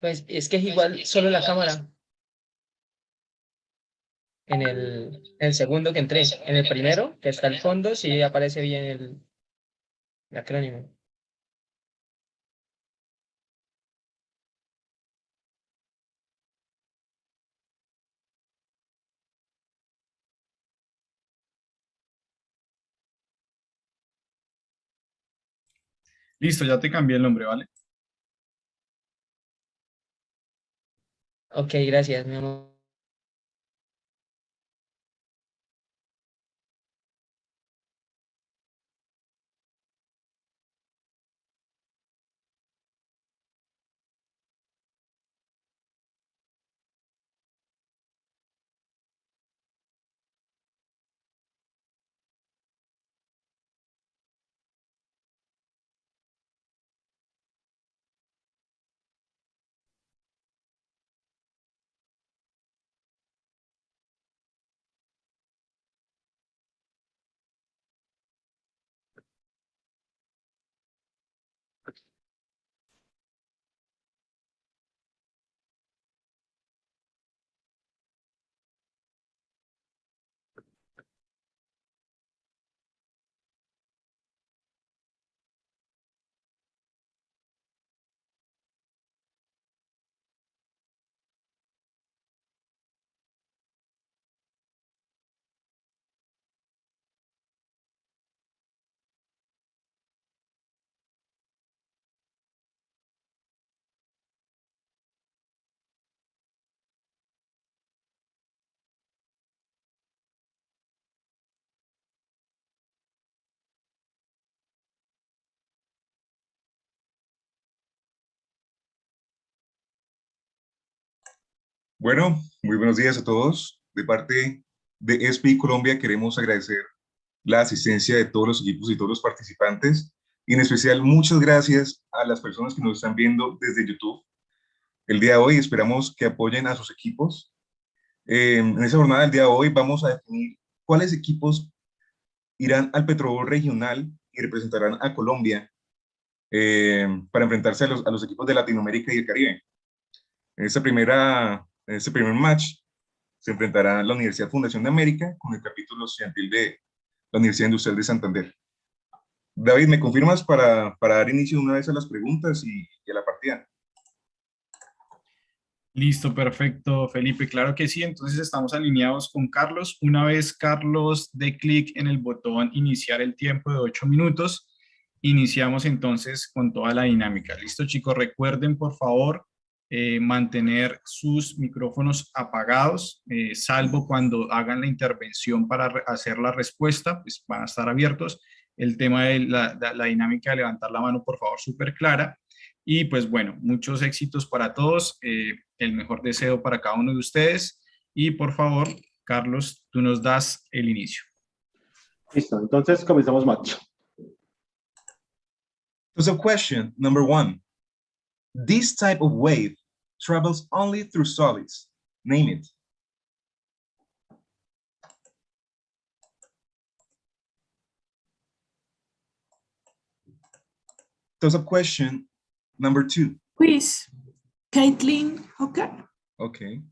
Pues es que es igual solo la cámara en el segundo que entré. En el primero, que está al fondo, sí aparece bien el acrónimo. Listo, ya te cambié el nombre, ¿vale? Ok, gracias, mi amor. Bueno, muy buenos días a todos. De parte de ESPI Colombia queremos agradecer la asistencia de todos los equipos y todos los participantes. Y en especial, muchas gracias a las personas que nos están viendo desde YouTube. El día de hoy esperamos que apoyen a sus equipos. En esa jornada del día de hoy vamos a definir cuáles equipos irán al PetroBowl regional y representarán a Colombia para enfrentarse a los equipos de Latinoamérica y el Caribe. En este primer match se enfrentará la Universidad Fundación de América con el capítulo estudiantil de la Universidad Industrial de Santander. David, ¿me confirmas para dar inicio de una vez a las preguntas y a la partida? Listo, perfecto, Felipe. Claro que sí. Entonces estamos alineados con Carlos. Una vez Carlos dé clic en el botón iniciar el tiempo de 8 minutos, iniciamos entonces con toda la dinámica. Listo, chicos. Recuerden, por favor, mantener sus micrófonos apagados, salvo cuando hagan la intervención para hacer la respuesta, pues van a estar abiertos. El tema de la dinámica de levantar la mano, por favor, súper clara. Y pues bueno, muchos éxitos para todos, el mejor deseo para cada uno de ustedes y por favor, Carlos, tú nos das el inicio. Listo, entonces comenzamos match. So question number 1. This type of wave travels only through solids. Name it. So question number 2. Quiz. Caitlin Hooker. Okay.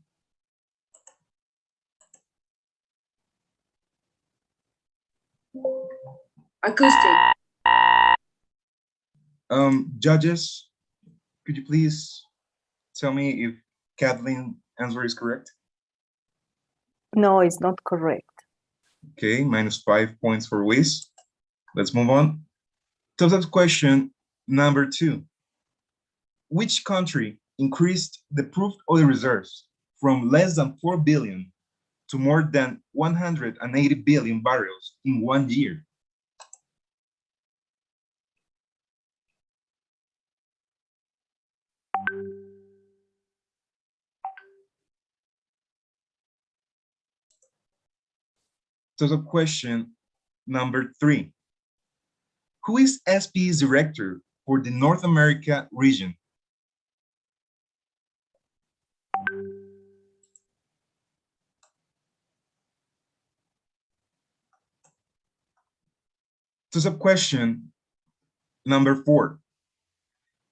Acoustic. Judges, could you please tell me if Kathleen's answer is correct? No, it's not correct. Okay, -5 points for Wiz. Let's move on. So question number 2. Which country increased the proof oil reserves from less than 4 billion to more than 180 billion barrels in 1 year? So question number 3. Who is SP's director for the North America region? So question number 4.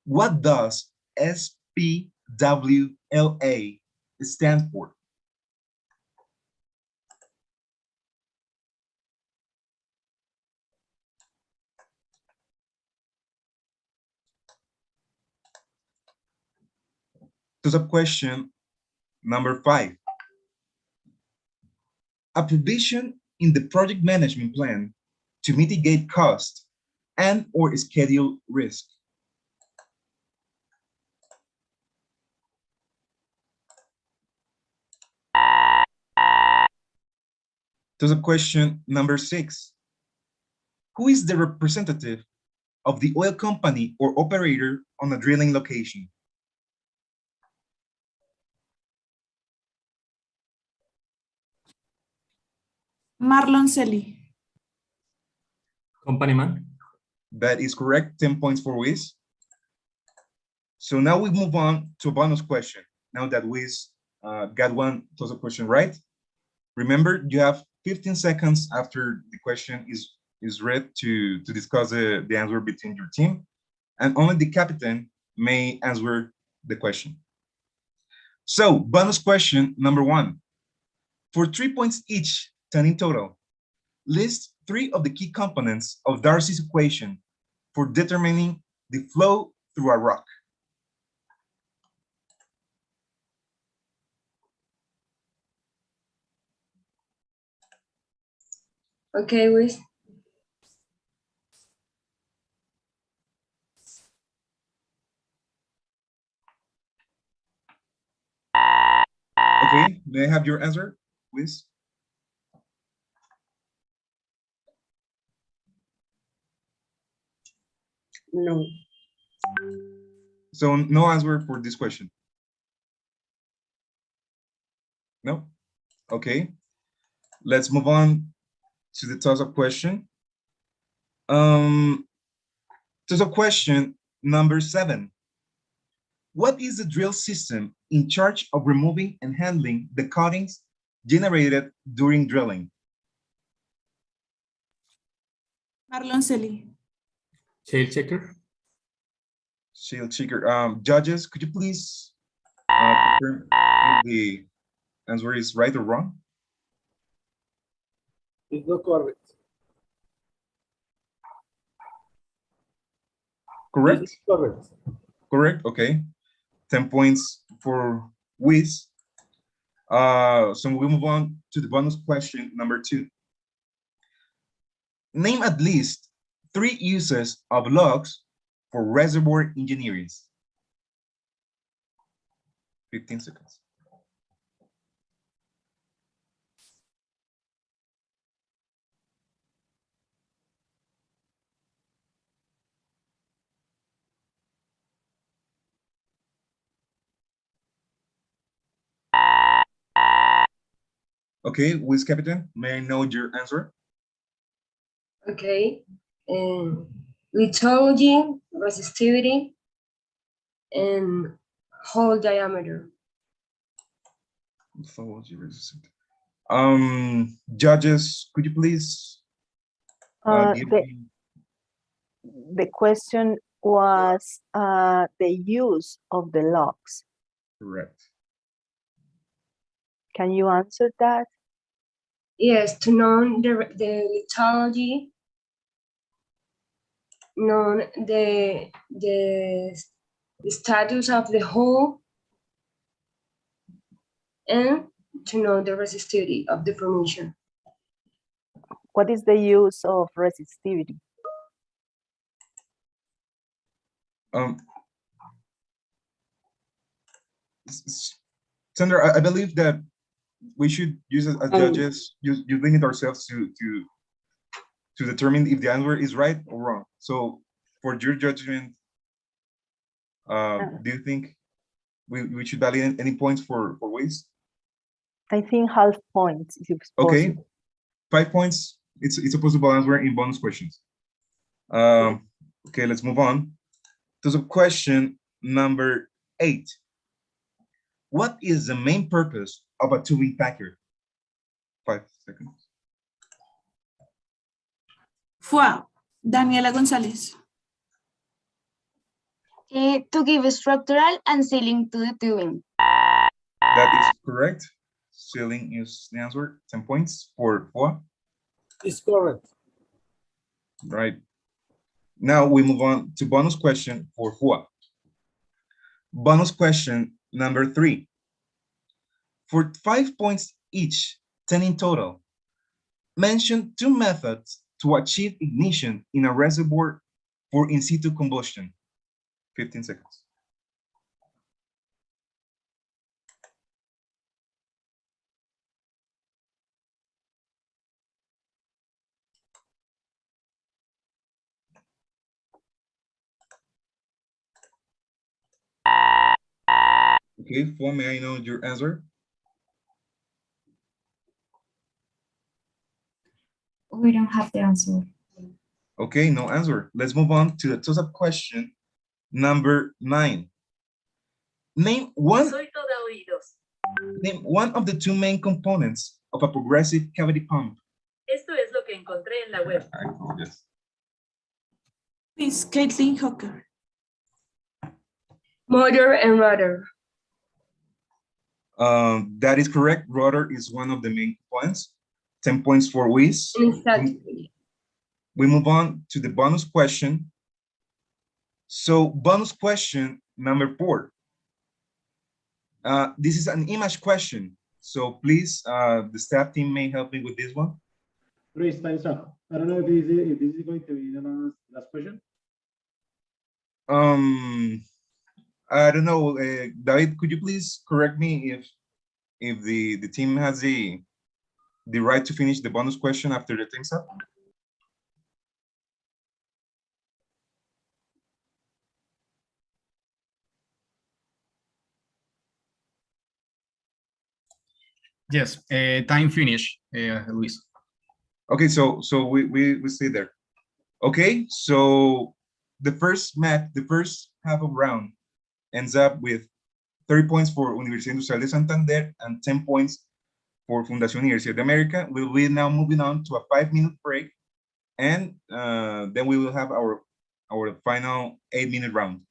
What does SP WLA stand for? To sub-question number 5. A provision in the project management plan to mitigate cost and or schedule risk. To sub-question number 6. Who is the representative of the oil company or operator on a drilling location? Marlon Selly. Company man. That is correct, 10 points for Wiz. So now we move on to a bonus question. Now that Wiz got one total question right, remember you have 15 seconds after the question is read to discuss the answer between your team, and only the captain may answer the question. So bonus question number 1. For 3 points each, 10 in total, list 3 of the key components of Darcy's equation for determining the flow through a rock. Okay, Wiz. Okay, may I have your answer, please? No. So no answer for this question. No? Okay. Let's move on to the toss-up question. Toss-up question number 7. What is the drill system in charge of removing and handling the cuttings generated during drilling? Marlon Selly. Shale checker. Shale checker. Judges, could you please confirm if the answer is right or wrong? It's not correct. Correct? It's correct. Correct, okay. 10 points for Wiz. So we move on to the bonus question number 2. Name at least 3 uses of logs for reservoir engineering. 15 seconds. Okay, Wiz Captain, may I know your answer? Okay. Lithology, resistivity, and hole diameter. Judges, could you please give me... The question was the use of the logs. Correct. Can you answer that? Yes, to know the lithology, know the status of the hole, and to know the resistivity of the formation. What is the use of resistivity? Sandra, I believe that we should use as judges, you limit ourselves to determine if the answer is right or wrong. So for your judgment, do you think we should value any points for Wiz? I think half points if Okay, possible. 5 points. It's a possible answer in bonus questions. Okay, let's move on to the question number 8. What is the main purpose of a tubing packer? 5 seconds. Fue Daniela González. To give structural and sealing to the tubing. That is correct. Sealing is the answer. 10 points for FOA. Is correct. Right. Now we move on to bonus question for FOA. Bonus question number 3. For 5 points each, 10 in total, mention 2 methods to achieve ignition in a reservoir for in situ combustion. 15 seconds. Okay, FOA, may I know your answer? We don't have the answer. Okay, no answer. Let's move on to the toss-up question number 9. Name one of the 2 main components of a progressive cavity pump. Esto es lo que encontré en la web. I apologize. Miss Caitlin Hooker. Motor and rudder. That is correct. Rotor is one of the main components. 10 points for Wiz. Exactly. We move on to the bonus question. So bonus question number 4. This is an image question. So please, the staff team may help me with this one. Luis, time's up. I don't know if this is going to be the last question. I don't know. David, could you please correct me if the team has the right to finish the bonus question after the time's up? Yes, time finish, Luis. Okay, so we stay there. Okay, so the first half of round ends up with 30 points for Universidad Industrial de Santander and 10 points for Fundación Universidad de América. We'll be now moving on to a 5-minute break, and then we will have our final 8-minute round.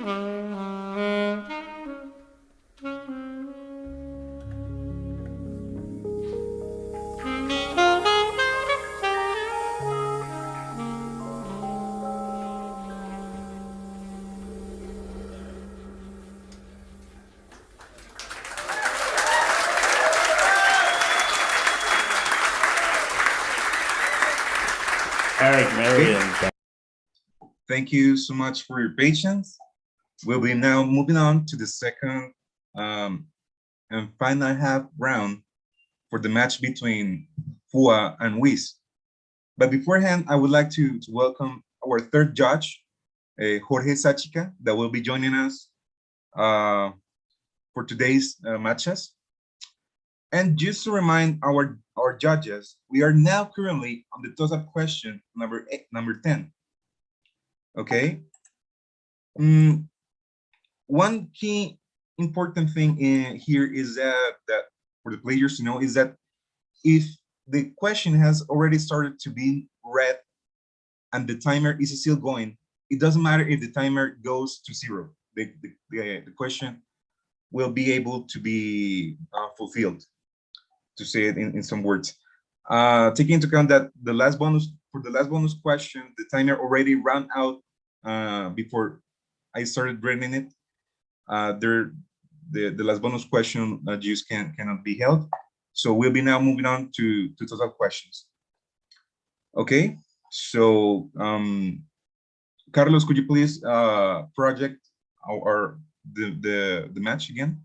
Eric, Marion. Thank you so much for your patience. We'll be now moving on to the second and final half round for the match between Fua and Wiz. But beforehand, I would like to welcome our third judge, Jorge Sachica, that will be joining us for today's matches. And just to remind our judges, we are now currently on the toss-up question number 10. Okay. One key important thing here is that for the players to know is that if the question has already started to be read and the timer is still going, it doesn't matter if the timer goes to 0. The question will be able to be fulfilled, to say it in some words. Taking into account that the last bonus question, the timer already ran out before I started reading it. The last bonus question just cannot be held. So we'll be now moving on to total questions. Okay, so Carlos, could you please project the match again?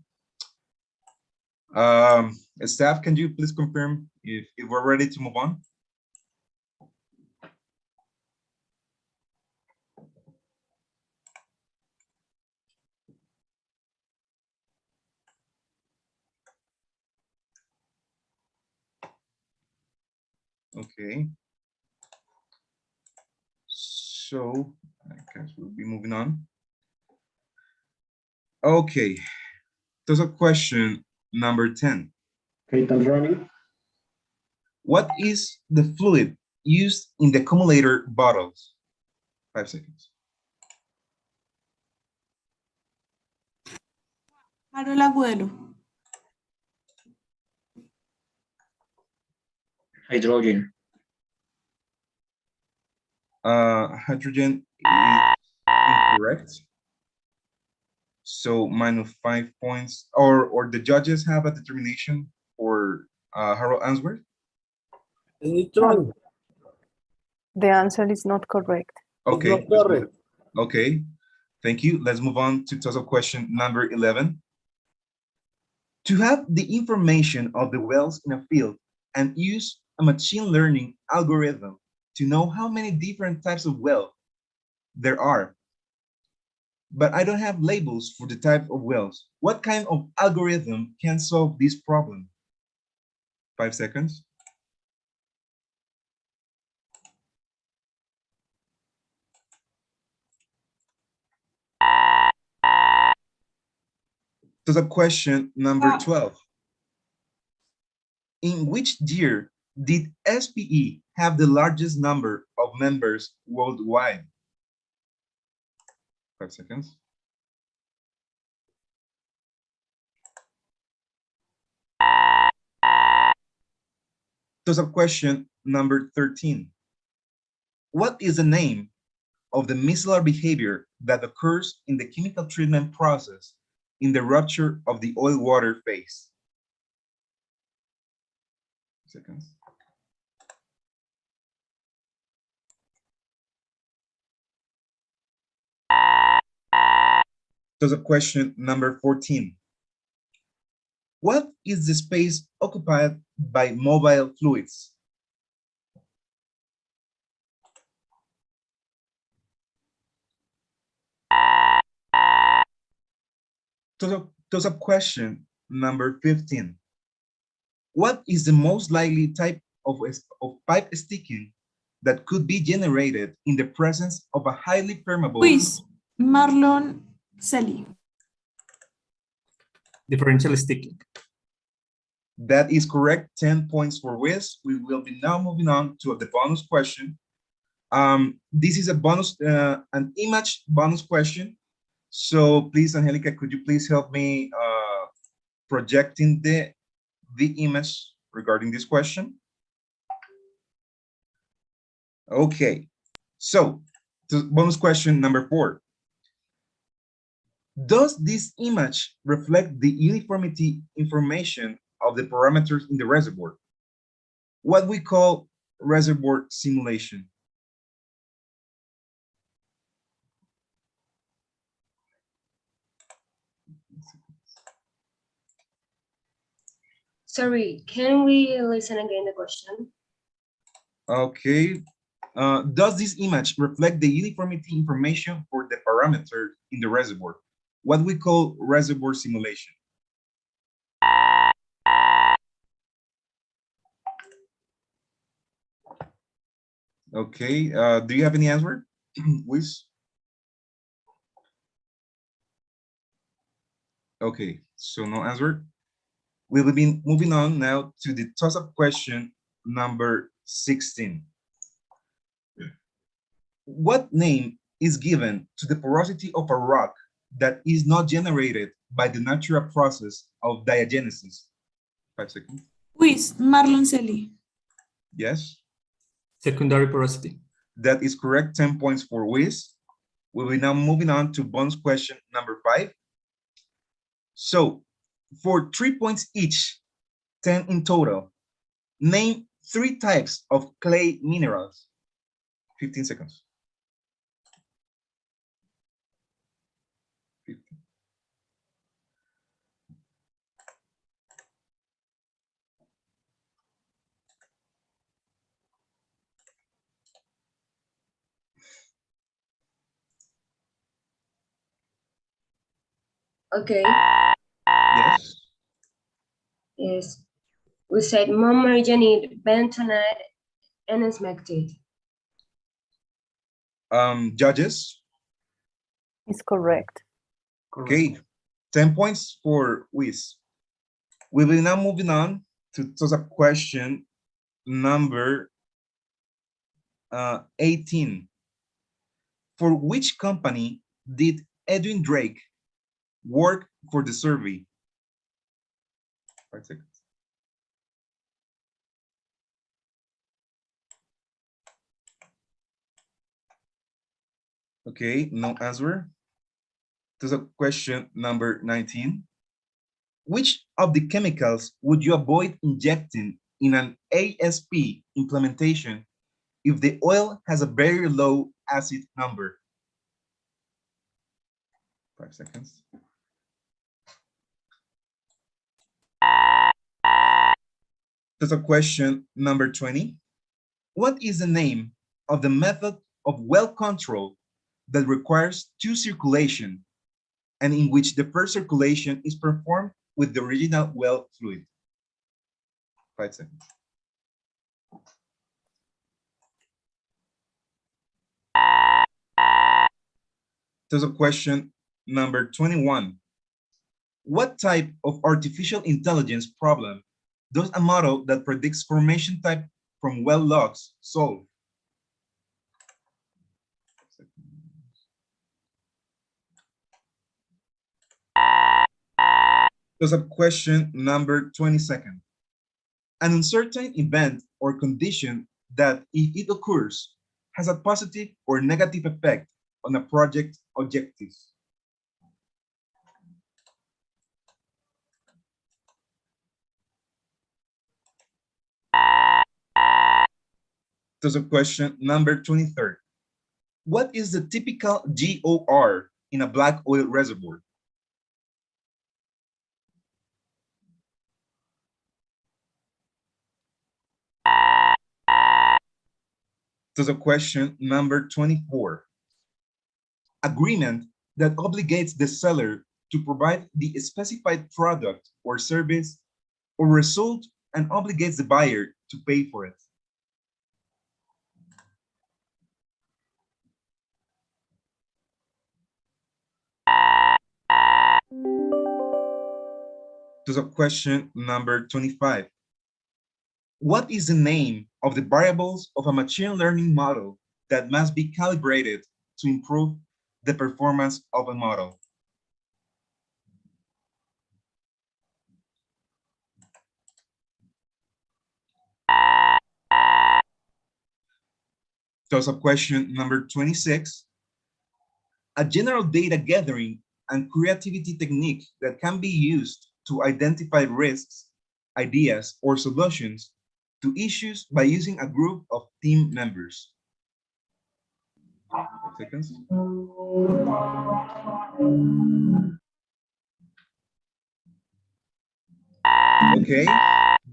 Staff, can you please confirm if we're ready to move on? Okay. So I guess we'll be moving on. Okay. There's a question number 10. Okay, time's running. What is the fluid used in the accumulator bottles? 5 seconds. Harold Agüero. Hydrogen. Hydrogen is incorrect. So -5 points, or the judges have a determination for Harold Answorth? The answer is not correct. Okay. Okay. Thank you. Let's move on to total question number 11. To have the information of the wells in a field and use a machine learning algorithm to know how many different types of well there are, but I don't have labels for the type of wells. What kind of algorithm can solve this problem? 5 seconds. To the question number 12. In which year did SPE have the largest number of members worldwide? 5 seconds. To the question number 13. What is the name of the micellar behavior that occurs in the chemical treatment process in the rupture of the oil-water phase? Seconds. To the question number 14. What is the space occupied by mobile fluids? To the question number 15. What is the most likely type of pipe sticking that could be generated in the presence of a highly permeable? Quiz. Marlon Selly. Differential sticking. That is correct. 10 points for Wiz. We will be now moving on to the bonus question. This is a bonus, an image bonus question. So please, Angelica, could you please help me projecting the image regarding this question? Okay, so bonus question number 4. Does this image reflect the uniformity information of the parameters in the reservoir? What we call reservoir simulation. Sorry, can we listen again the question? Okay. Does this image reflect the uniformity information for the parameter in the reservoir? What we call reservoir simulation. Okay. Do you have any answer, Luis? Okay, so no answer. We will be moving on now to the toss-up question number 16. What name is given to the porosity of a rock that is not generated by the natural process of diagenesis? 5 seconds. Quiz, Marlon Celi. Yes, Secondary porosity. that is correct. 10 points for Wiz. We'll be now moving on to bonus question number 5. So for 3 points each, 10 in total, name 3 types of clay minerals. 15 seconds. 15. Okay. Yes. Yes. We said montmorillonite, bentonite, and smectite. Judges. Is correct. Okay, 10 points for Wiz. We will now moving on to toss-up question number 18. For which company did Edwin Drake work for the survey? 5 seconds. Okay, no answer. Toss-up question number 19. Which of the chemicals would you avoid injecting in an ASP implementation if the oil has a very low acid number? 5 seconds. That's a question number 20. What is the name of the method of well control that requires 2 circulation and in which the first circulation is performed with the original well fluid? 5 seconds. There's a question number 21. What type of artificial intelligence problem does a model that predicts formation type from well logs solve? There's a question number 22. An uncertain event or condition that, if it occurs, has a positive or negative effect on a project objectives. There's a question number 23. What is the typical GOR in a black oil reservoir? There's a question number 24. Agreement that obligates the seller to provide the specified product or service or result and obligates the buyer to pay for it. There's a question number 25. What is the name of the variables of a machine learning model that must be calibrated to improve the performance of a model? Toss-up question number 26. A general data gathering and creativity technique that can be used to identify risks, ideas, or solutions to issues by using a group of team members. 5 seconds. Okay,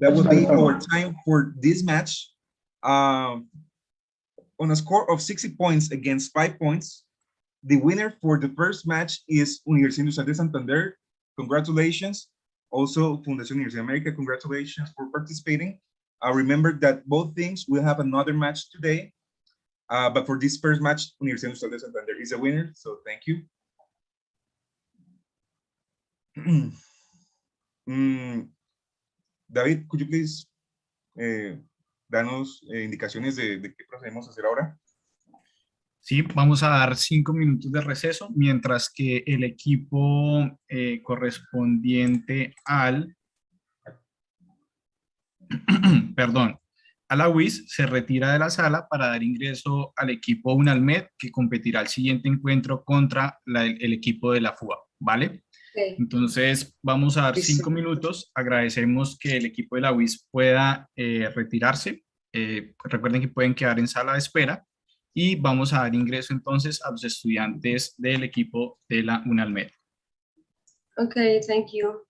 that would be our time for this match. On a score of 60 points against 5 points, the winner for the first match is Universidad Industrial de Santander. Congratulations. Also, Fundación Universidad de América, congratulations for participating. Remember that both teams will have another match today. But for this first match, Universidad Industrial de Santander is a winner, so thank you. David, could you please danos indicaciones de qué procedemos a hacer ahora? Sí, vamos a dar 5 minutos de receso, mientras que el equipo correspondiente al, perdón, a la UIS se retira de la sala para dar ingreso al equipo UNALMED, que competirá el siguiente encuentro contra el equipo de la FUA, ¿vale? Okay. Entonces vamos a dar 5 minutos. Agradecemos que el equipo de la UIS pueda retirarse. Recuerden que pueden quedar en sala de espera y vamos a dar ingreso entonces a los estudiantes del equipo de la UNALMED. Okay, thank you.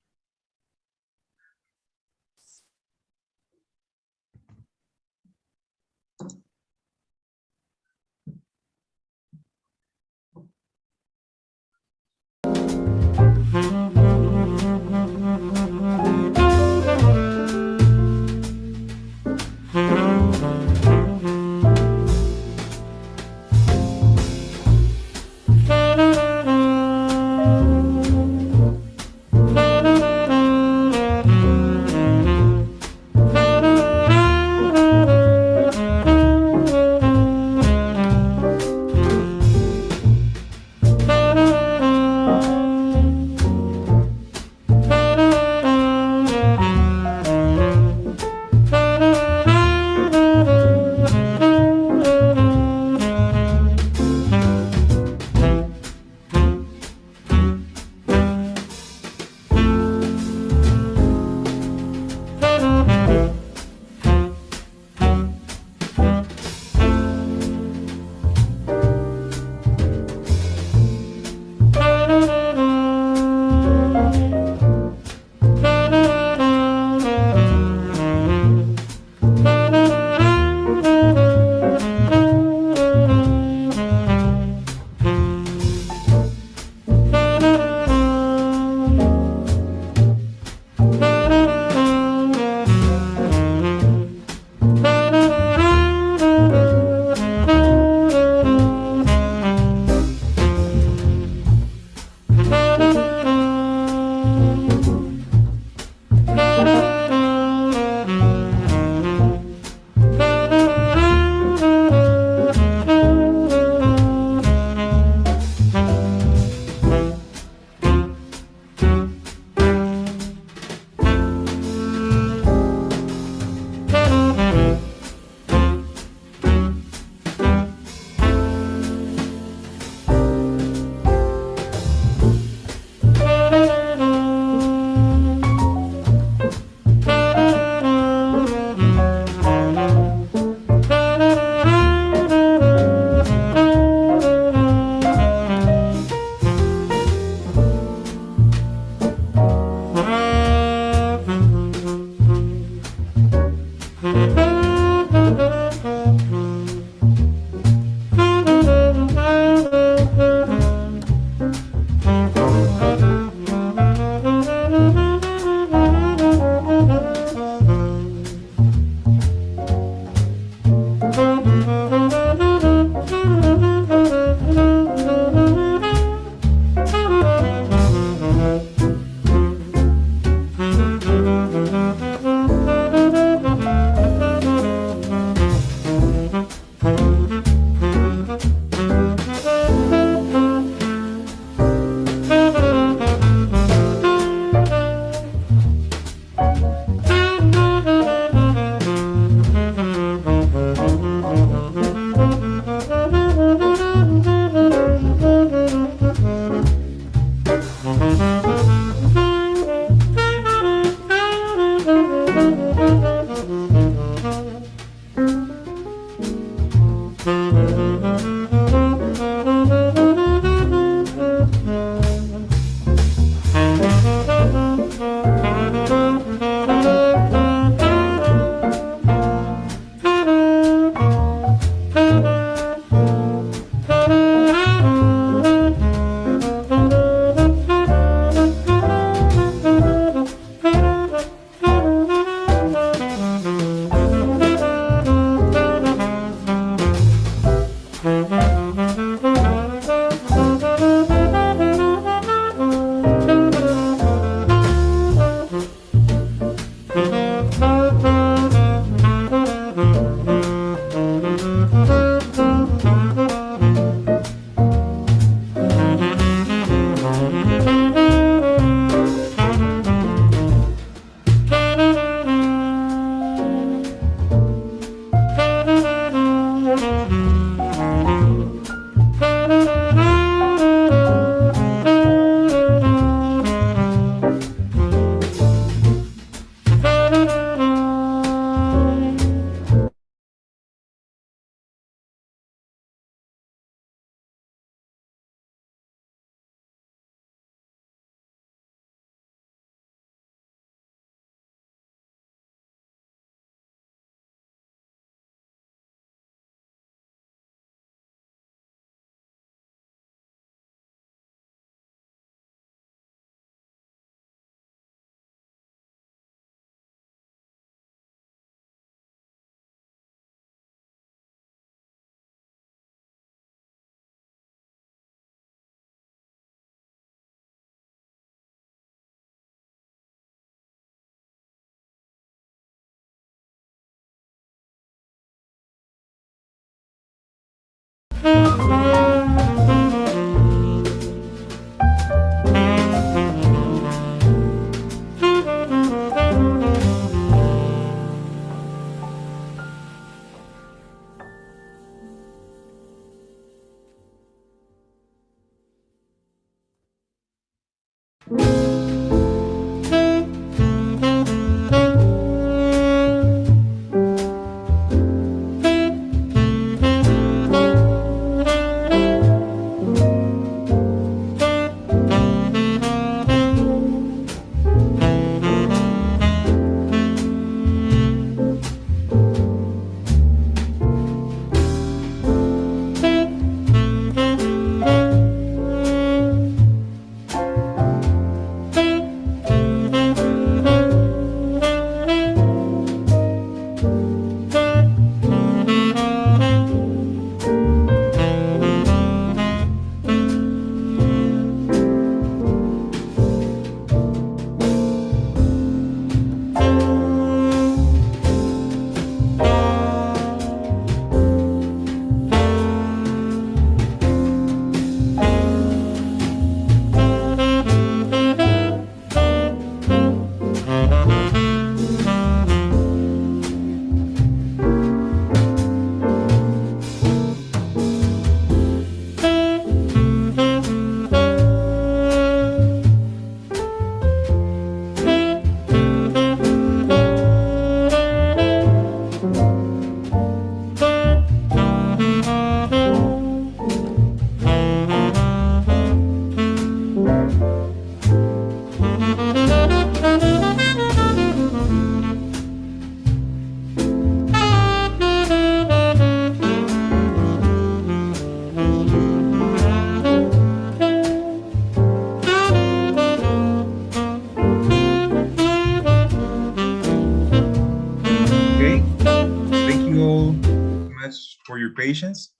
For your patience.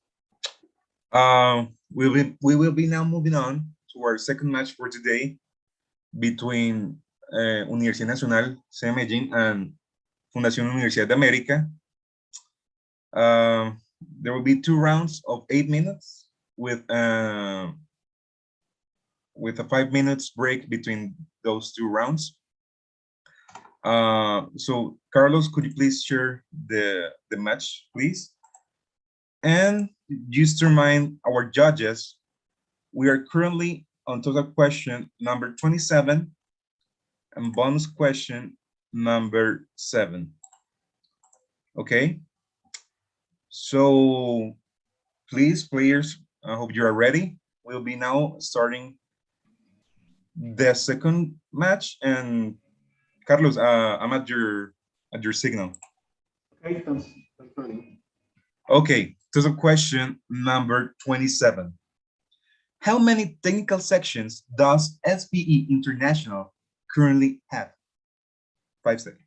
We will be now moving on to our second match for today between Universidad Nacional de Medellín and Fundación Universidad de América. There will be 2 rounds of 8 minutes with a 5 minutes break between those 2 rounds. So Carlos, could you please share the match, please? And just to remind our judges, we are currently on total question number 27 and bonus question number 7. Okay, so please, players, I hope you are ready. We'll be now starting the second match, and Carlos, I'm at your signal. Okay, that's fine. Okay, so the question number 27. How many technical sections does SPE International currently have? 5 seconds.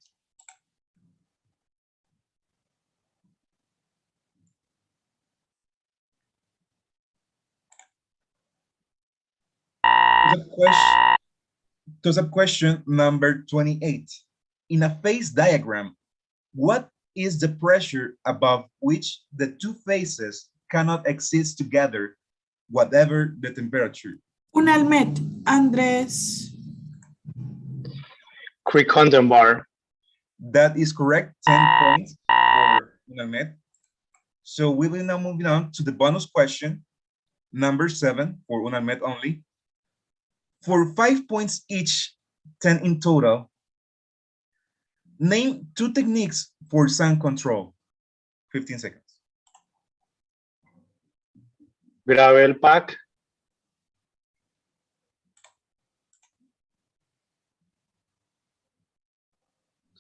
Question number 28. In a phase diagram, what is the pressure above which the 2 phases cannot exist together, whatever the temperature? Unalmet, Andrés. Quick content bar. That is correct. 10 points for Unalmet. So we will now moving on to the bonus question, number 7 for Unalmet only. For 5 points each, 10 in total, name 2 techniques for sound control. 15 seconds. Gravel pack.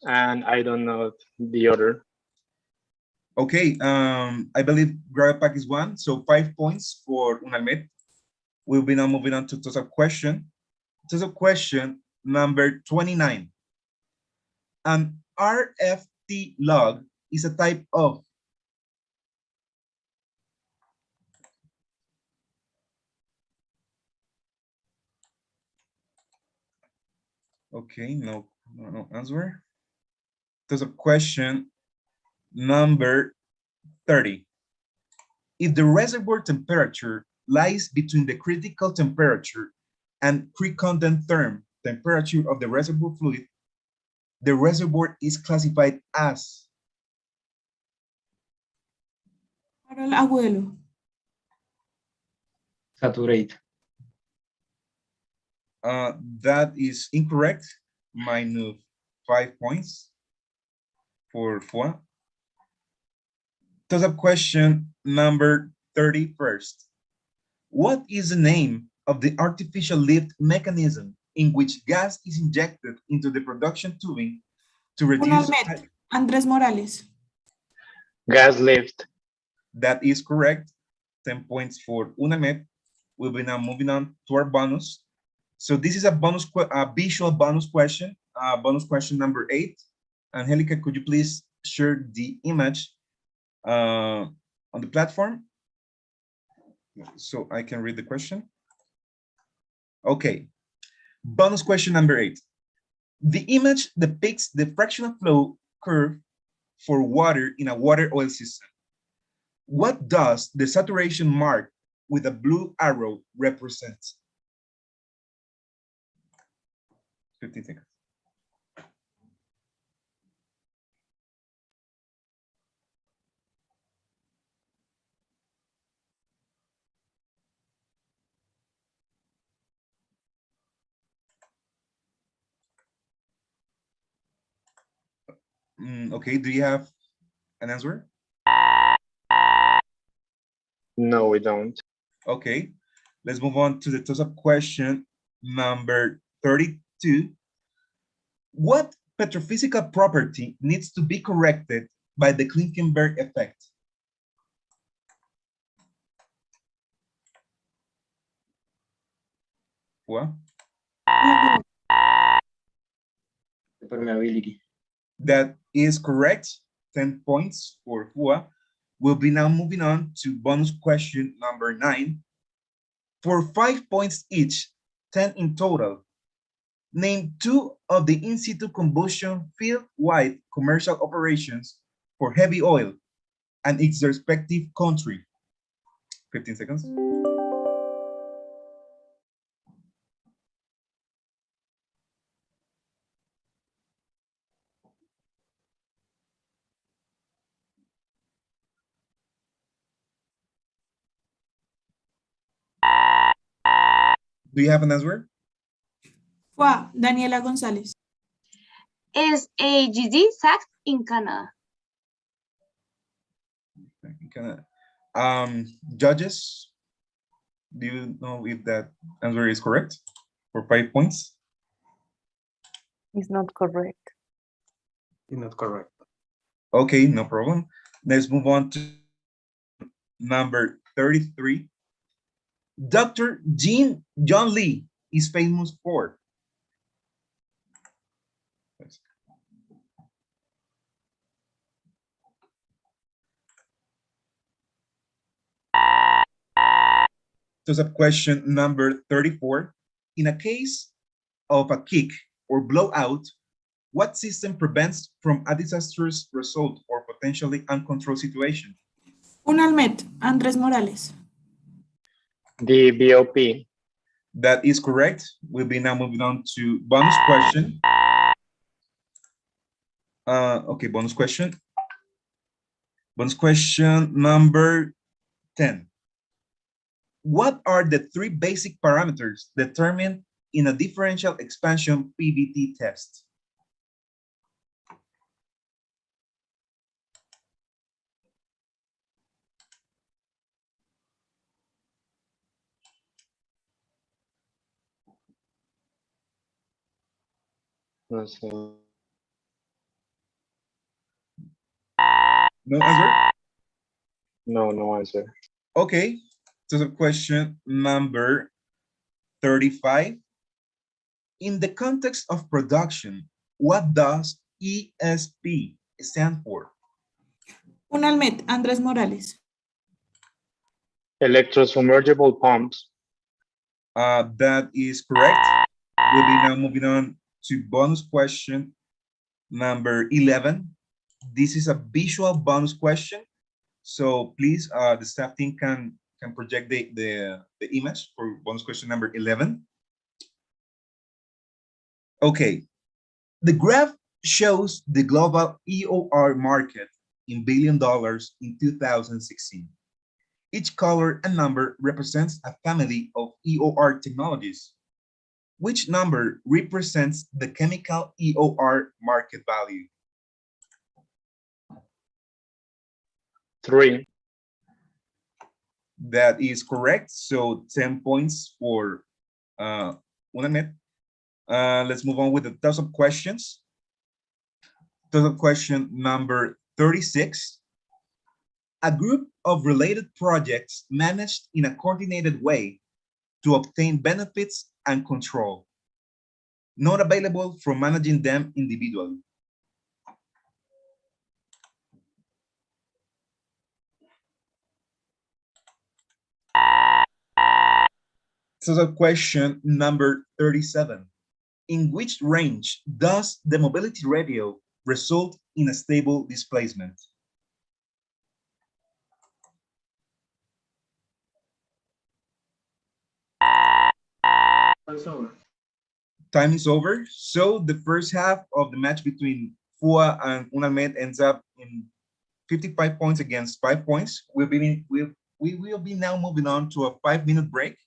And I don't know the other. Okay, I believe gravel pack is 1, so 5 points for Unalmet. We'll be now moving on to total question. Total question number 29. An RFT log is a type of okay, no answer. Total question number 30. If the reservoir temperature lies between the critical temperature and pre-content term temperature of the reservoir fluid, the reservoir is classified as Harold Abuelo. Saturate. That is incorrect. Minus 5 points for FUA. Toss-up question number 31st. What is the name of the artificial lift mechanism in which gas is injected into the production tubing to reduce? Unalmet, Andrés Morales. Gas lift. That is correct. 10 points for UNAMED. We'll be now moving on to our bonus. So this is a bonus, a visual bonus question, bonus question number 8. Angelica, could you please share the image on the platform so I can read the question? Okay. Bonus question number 8. The image depicts the fractional flow curve for water in a water oil system. What does the saturation mark with a blue arrow represent? 15 seconds. Okay, do you have an answer? No, we don't. Okay, let's move on to the toss-up question number 32. What petrophysical property needs to be corrected by the Klinkenberg effect? What? Permeability. That is correct. 10 points for FUA. We'll be now moving on to bonus question number 9. For 5 points each, 10 in total, name 2 of the in-situ combustion field-wide commercial operations for heavy oil and its respective country. 15 seconds. Do you have an answer? Fua, Daniela González. Is a GG sacked in Canada? Judges, do you know if that answer is correct for 5 points? It's not correct. It's not correct. Okay, no problem. Let's move on to number 33. Dr. John Lee is famous for. So question number 34. In a case of a kick or blowout, what system prevents from a disastrous result or potentially uncontrolled situation? Unalmet, Andrés Morales. The BOP. That is correct. We'll be now moving on to bonus question. Okay, bonus question. Bonus question number 10. What are the 3 basic parameters determined in a differential expansion PVT test? No sé. No answer? No answer. Okay, so the question number 35. In the context of production, what does ESP stand for? Unalmet, Andrés Morales. Electrosubmergible pumps. That is correct. We'll be now moving on to bonus question number 11. This is a visual bonus question. So please, the staff team can project the image for bonus question number 11. Okay, the graph shows the global EOR market in $1 billion in 2016. Each color and number represents a family of EOR technologies. Which number represents the chemical EOR market value? 3. That is correct. So 10 points for Unanet. Let's move on with the toss-up questions. Toss-up question number 36. A group of related projects managed in a coordinated way to obtain benefits and control, not available for managing them individually. So the question number 37. In which range does the mobility radio result in a stable displacement? Time's over. Time is over. So the first half of the match between Fua and Unalmed ends up in 55 points against 5 points. We will be now moving on to a 5-minute break.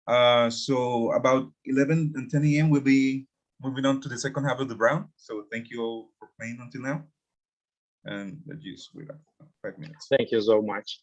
So about 11 and 10 a.m. we'll be moving on to the second half of the round. So thank you all for playing until now. And let's just wait 5 minutes. Thank you so much.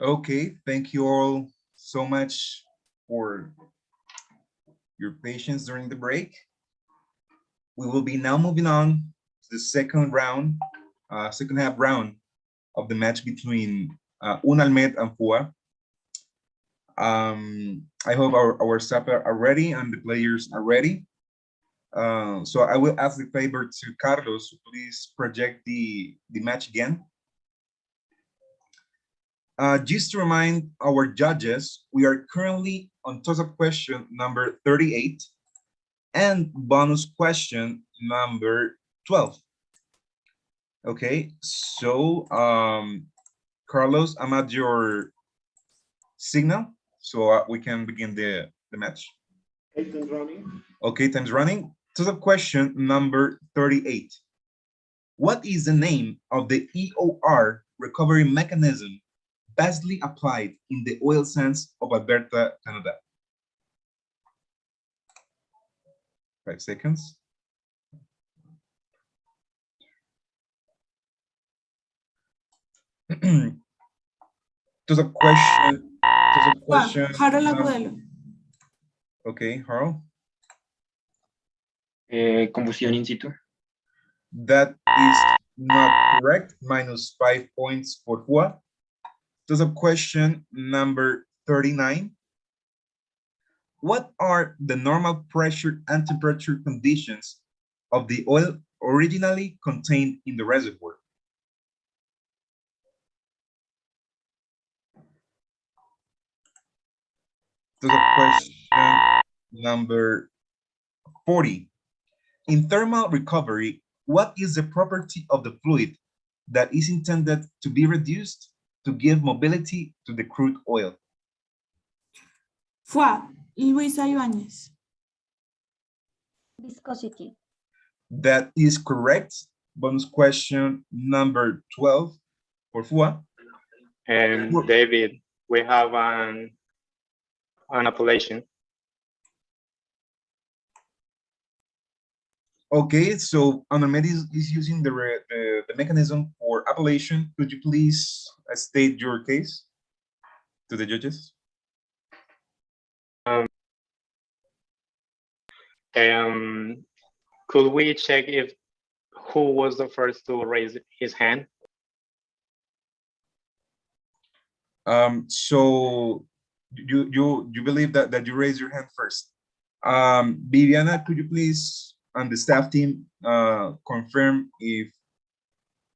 Okay, thank you all so much for your patience during the break. We will be now moving on to the second round, second half round of the match between Unalmed and FUA. I hope our staff are ready and the players are ready. So I will ask the favor to Carlos to please project the match again. Just to remind our judges, we are currently on toss-up question number 38 and bonus question number 12. Okay, so Carlos, I'm at your signal, so we can begin the match. Okay, time's running. Okay, time's running. Toss-up question number 38. What is the name of the EOR recovery mechanism vastly applied in the oil sands of Alberta, Canada? 5 seconds. To the question. Harold Agudelo. Okay, Harold. Combustión in situ. That is not correct. Minus 5 points for FUA. To the question number 39. What are the normal pressure and temperature conditions of the oil originally contained in the reservoir? To the question number 40. In thermal recovery, what is the property of the fluid that is intended to be reduced to give mobility to the crude oil? FUA, Luisa Ibáñez. Viscosity. That is correct. Bonus question number 12 for FUA. And David, we have an appellation. Okay, so Anamed is using the mechanism for appellation. Could you please state your case to the judges? Could we check if who was the first to raise his hand? So you believe that you raised your hand first. Viviana, could you please, and the staff team, confirm if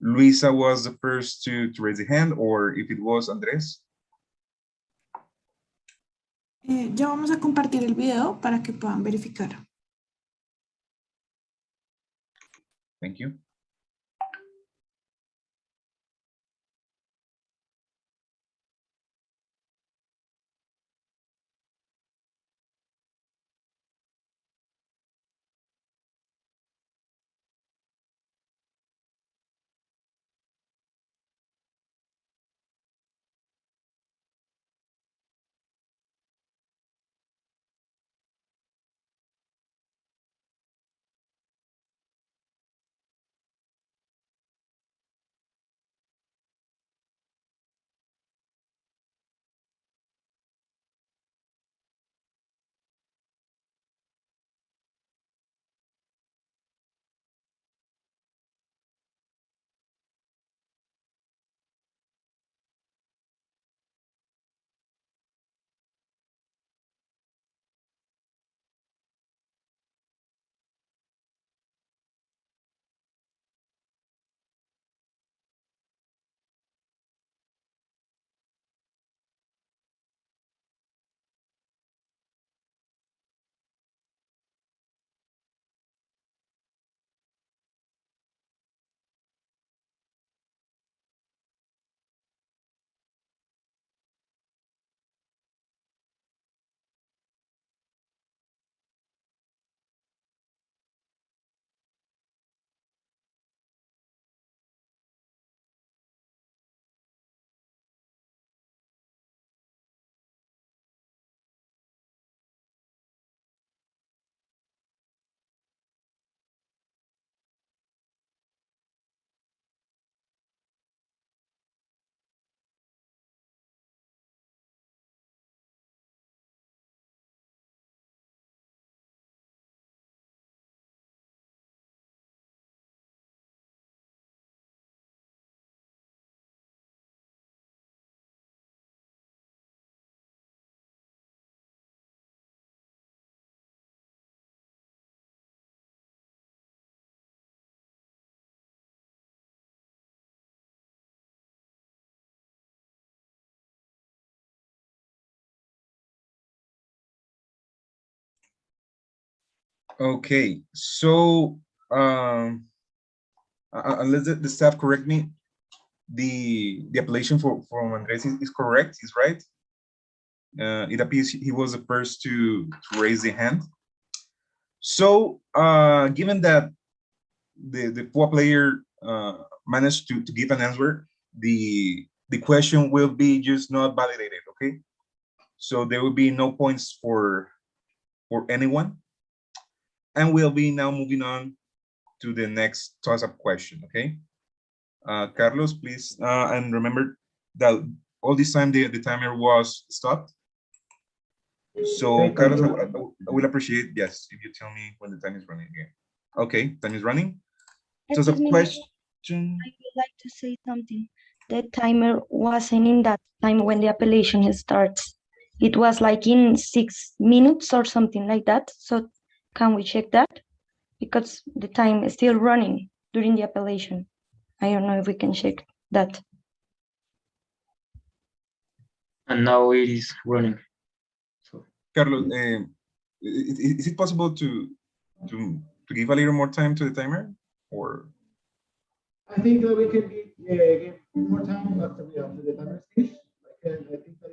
Luisa was the first to raise the hand or if it was Andrés? Ya vamos a compartir el video para que puedan verificar. Thank you. Okay, so unless the staff correct me, the appellation from Andres is correct, is right. It appears he was the first to raise the hand. So given that the four player managed to give an answer, the question will be just not validated, okay? So there will be no points for anyone. And we'll be now moving on to the next toss-up question, okay? Carlos, please, and remember that all this time the timer was stopped. So Okay, Carlos, thank I will appreciate, yes, if you tell me when the time is running again. Okay, time is running. So Excuse the me, question, I would like to say something. The timer wasn't in that time when the appellation starts. It was like in 6 minutes or something like that. So can we check that? Because the time is still running during the appellation. I don't know if we can check that. And now it is running. So Carlos, is it possible to give a little more time to the timer, or? I think that we can give more time after the timer finish. I think that you can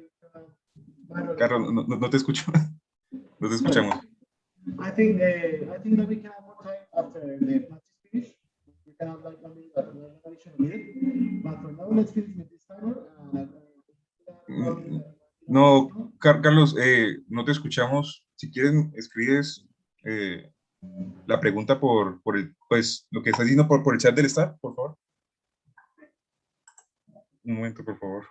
manually. Carlos, no te escucho. No te escuchamos. I think that we can have more time after the practice finish. We can have like one additional minute. But for now, let's finish with this timer. No, Carlos, no te escuchamos. Si quieren, escribes la pregunta por el, pues, lo que está diciendo por el chat del staff, por favor. Un momento, por favor.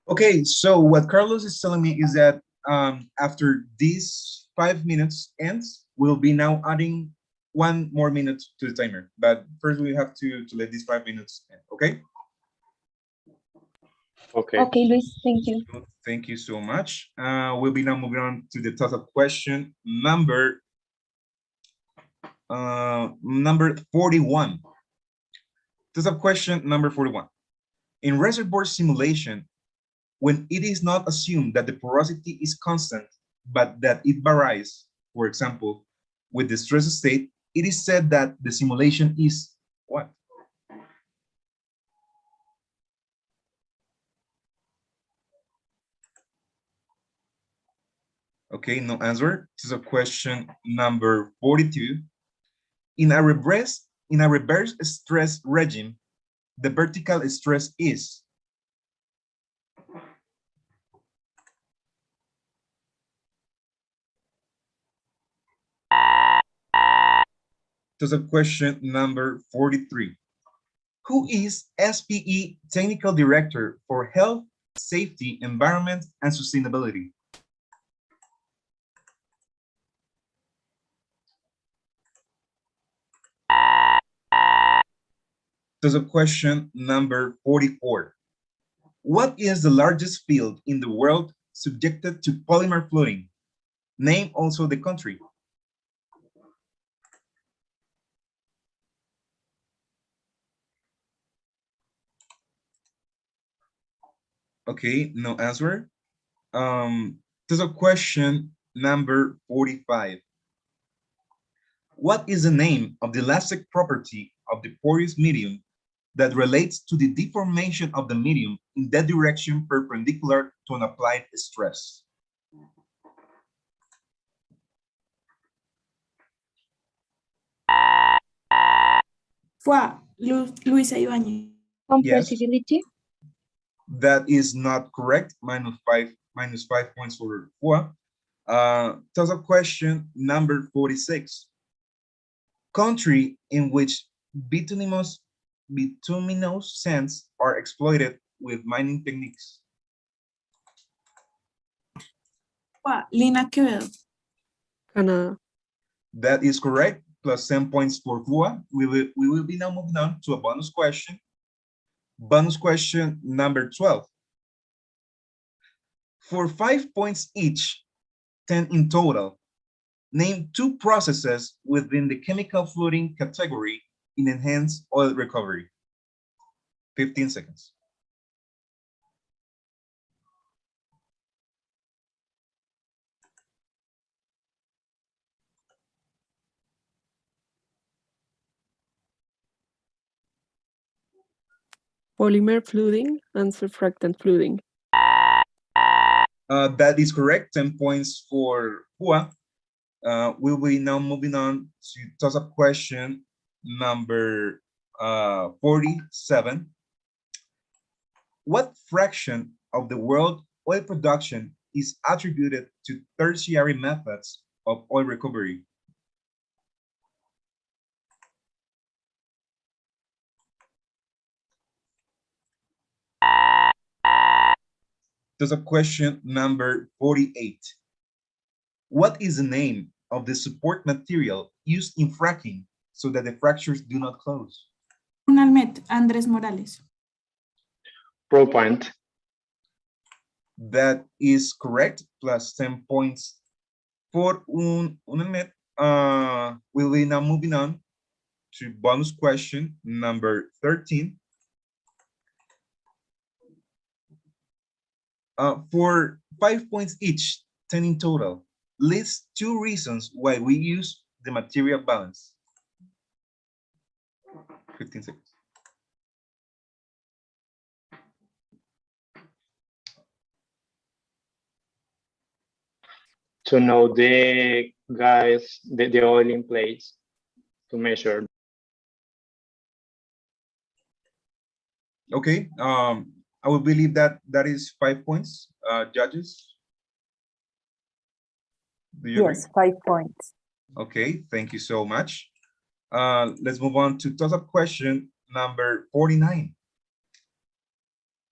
Okay, so what Carlos is telling me is that after these 5 minutes ends, we'll be now adding 1 more minute to the timer. But first we have to let these 5 minutes end, okay? Okay. Okay, Luis, thank you. Thank you so much. We'll be now moving on to the toss-up question number 41. Toss-up question number 41. In reservoir simulation, when it is not assumed that the porosity is constant, but that it varies, for example, with the stress state, it is said that the simulation is what? Okay, no answer. This is a question number 42. In a reverse stress regime, the vertical stress is. This is a question number 43. Who is SPE Technical Director for Health, Safety, Environment, and Sustainability? There's a question number 44. What is the largest field in the world subjected to polymer flooding? Name also the country. Okay, no answer. There's a question number 45. What is the name of the elastic property of the porous medium that relates to the deformation of the medium in that direction perpendicular to an applied stress? Luisa Ibáñez. Compressibility? Yes. That is not correct. Minus five points for FUA. There's a question number 46. Country in which bituminous sands are exploited with mining techniques. Lina Quevedo. Canada. That is correct, plus 10 points for FUA. We will be now moving on to a bonus question. Bonus question number 12. For 5 points each, 10 in total, name 2 processes within the chemical fluiding category in enhanced oil recovery. 15 seconds. Polymer fluiding and surfactant fluiding. That is correct, 10 points for FUA. We will be now moving on to toss-up question number 47. What fraction of the world oil production is attributed to tertiary methods of oil recovery? Toss-up question number 48. What is the name of the support material used in fracking so that the fractures do not close? Unalmet, Andrés Morales. ProPoint. That is correct, plus 10 points for Unalmet. We'll be now moving on to bonus question number 13. For 5 points each, 10 in total, list 2 reasons why we use the material balance. 15 seconds. To know the gas, the oil in place, to measure. Okay, I will believe that that is 5 points, judges. Do you Yes, agree? 5 points. Okay, thank you so much. Let's move on to toss-up question number 49.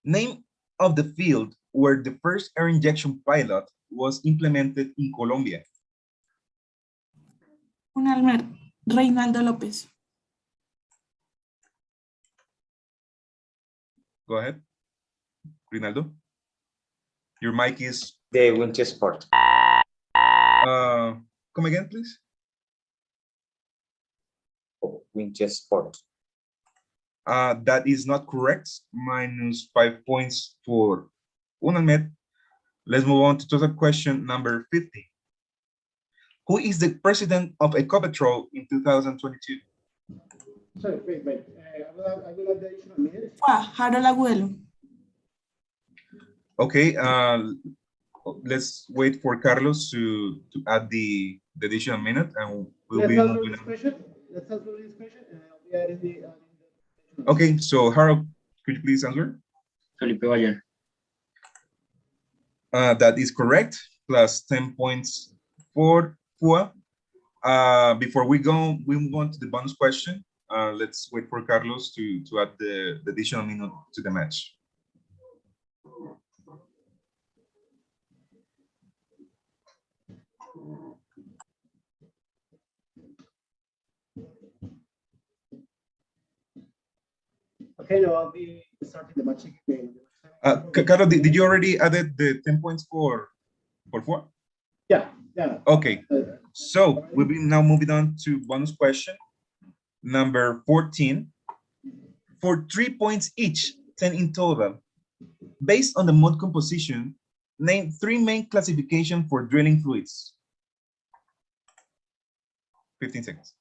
Name of the field where the first air injection pilot was implemented in Colombia. Unalmet, Reinaldo López. Go ahead, Rinaldo. Your mic is... The Winchester. Come again, please. Winchester. That is not correct. Minus 5 points for Unalmet. Let's move on to total question number 50. Who is the president of Ecopetrol in 2022? Sorry, wait. I will add the additional minutes. Harold Agudelo. Okay, let's wait for Carlos to add the additional minute, and we'll be moving on. Let's answer this question. We are in the Okay, so Harold, could you please answer? Felipe Bayern. That is correct, plus 10 points for FUA. Before we move on to the bonus question, let's wait for Carlos to add the additional minute to the match. Okay, now I'll be starting the match again. Carlos, did you already added the 10 points for FUA? Yeah. Okay, so we'll be now moving on to bonus question number 14. For 3 points each, 10 in total, based on the mode composition, name 3 main classifications for drilling fluids. 15 seconds.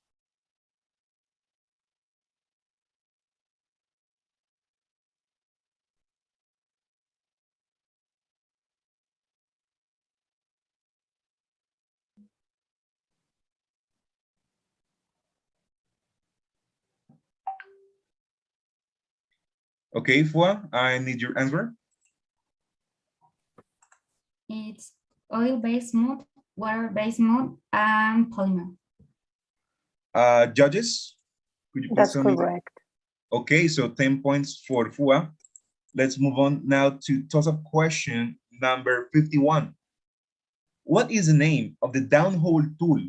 Okay, FUA, I need your answer. It's oil-based mode, water-based mode, and polymer. Judges, could you please That's tell me? correct. Okay, so 10 points for FUA. Let's move on now to toss-up question number 51. What is the name of the downhole tool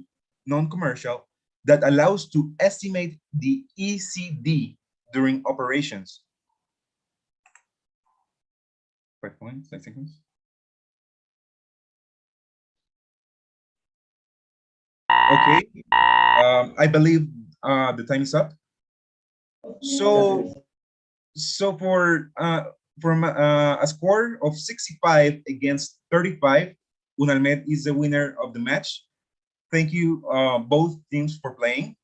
non-commercial, that allows to estimate the ECD during operations. 5 points, 5 seconds. Okay, I believe the time is up. So for from a score of 65 against 35, Unalmed is the winner of the match. Thank you both teams for playing.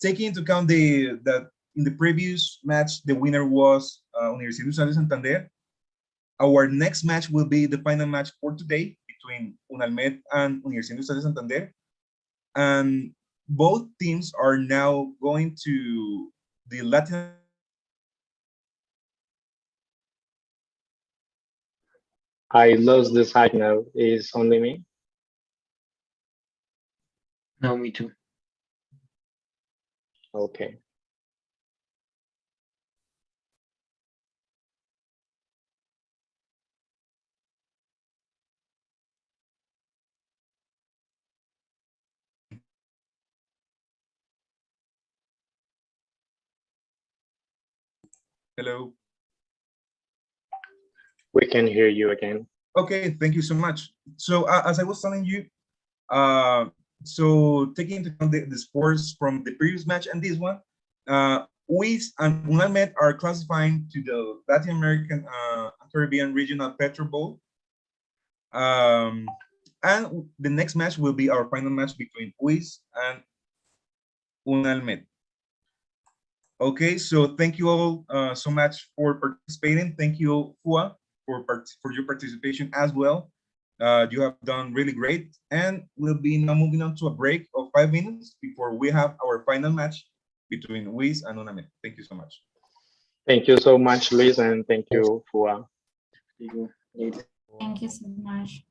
Taking into account that in the previous match the winner was Universidad Industrial de Santander. Our next match will be the final match for today between Unalmed and Universidad Industrial de Santander. And both teams are now going to the Latin. I lost the signal. Is only me? No, me too. Okay. Hello. We can hear you again. Okay, thank you so much. So as I was telling you, so taking into account the scores from the previous match and this one, UIS and UNALMED are classifying to the Latin American Caribbean Regional PetroBowl. And the next match will be our final match between UIS and UNALMED. Okay, so thank you all so much for participating. Thank you, Fua, for your participation as well. You have done really great, and we'll be now moving on to a break of 5 minutes before we have our final match between UIS and UNAMED. Thank you so much. Thank you so much, Luis, and thank you, Fua. Thank you so much.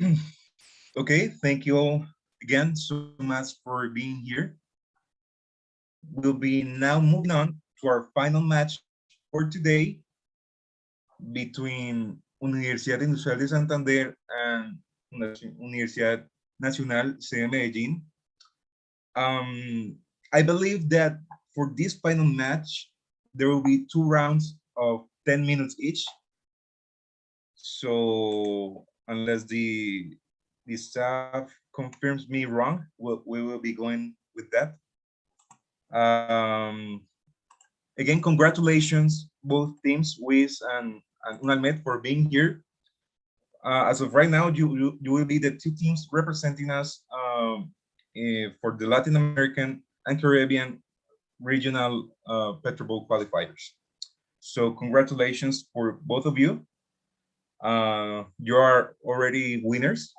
Okay, thank you all again so much for being here. We'll be now moving on to our final match for today between Universidad Industrial de Santander and Universidad Nacional C de Medellín. I believe that for this final match, there will be 2 rounds of 10 minutes each. So unless the staff confirms me wrong, we will be going with that. Again, congratulations, both teams, Wiz and Unalmed, for being here. As of right now, you will be the 2 teams representing us for the Latin American and Caribbean regional PetroBowl qualifiers. So congratulations for both of you. You are already winners.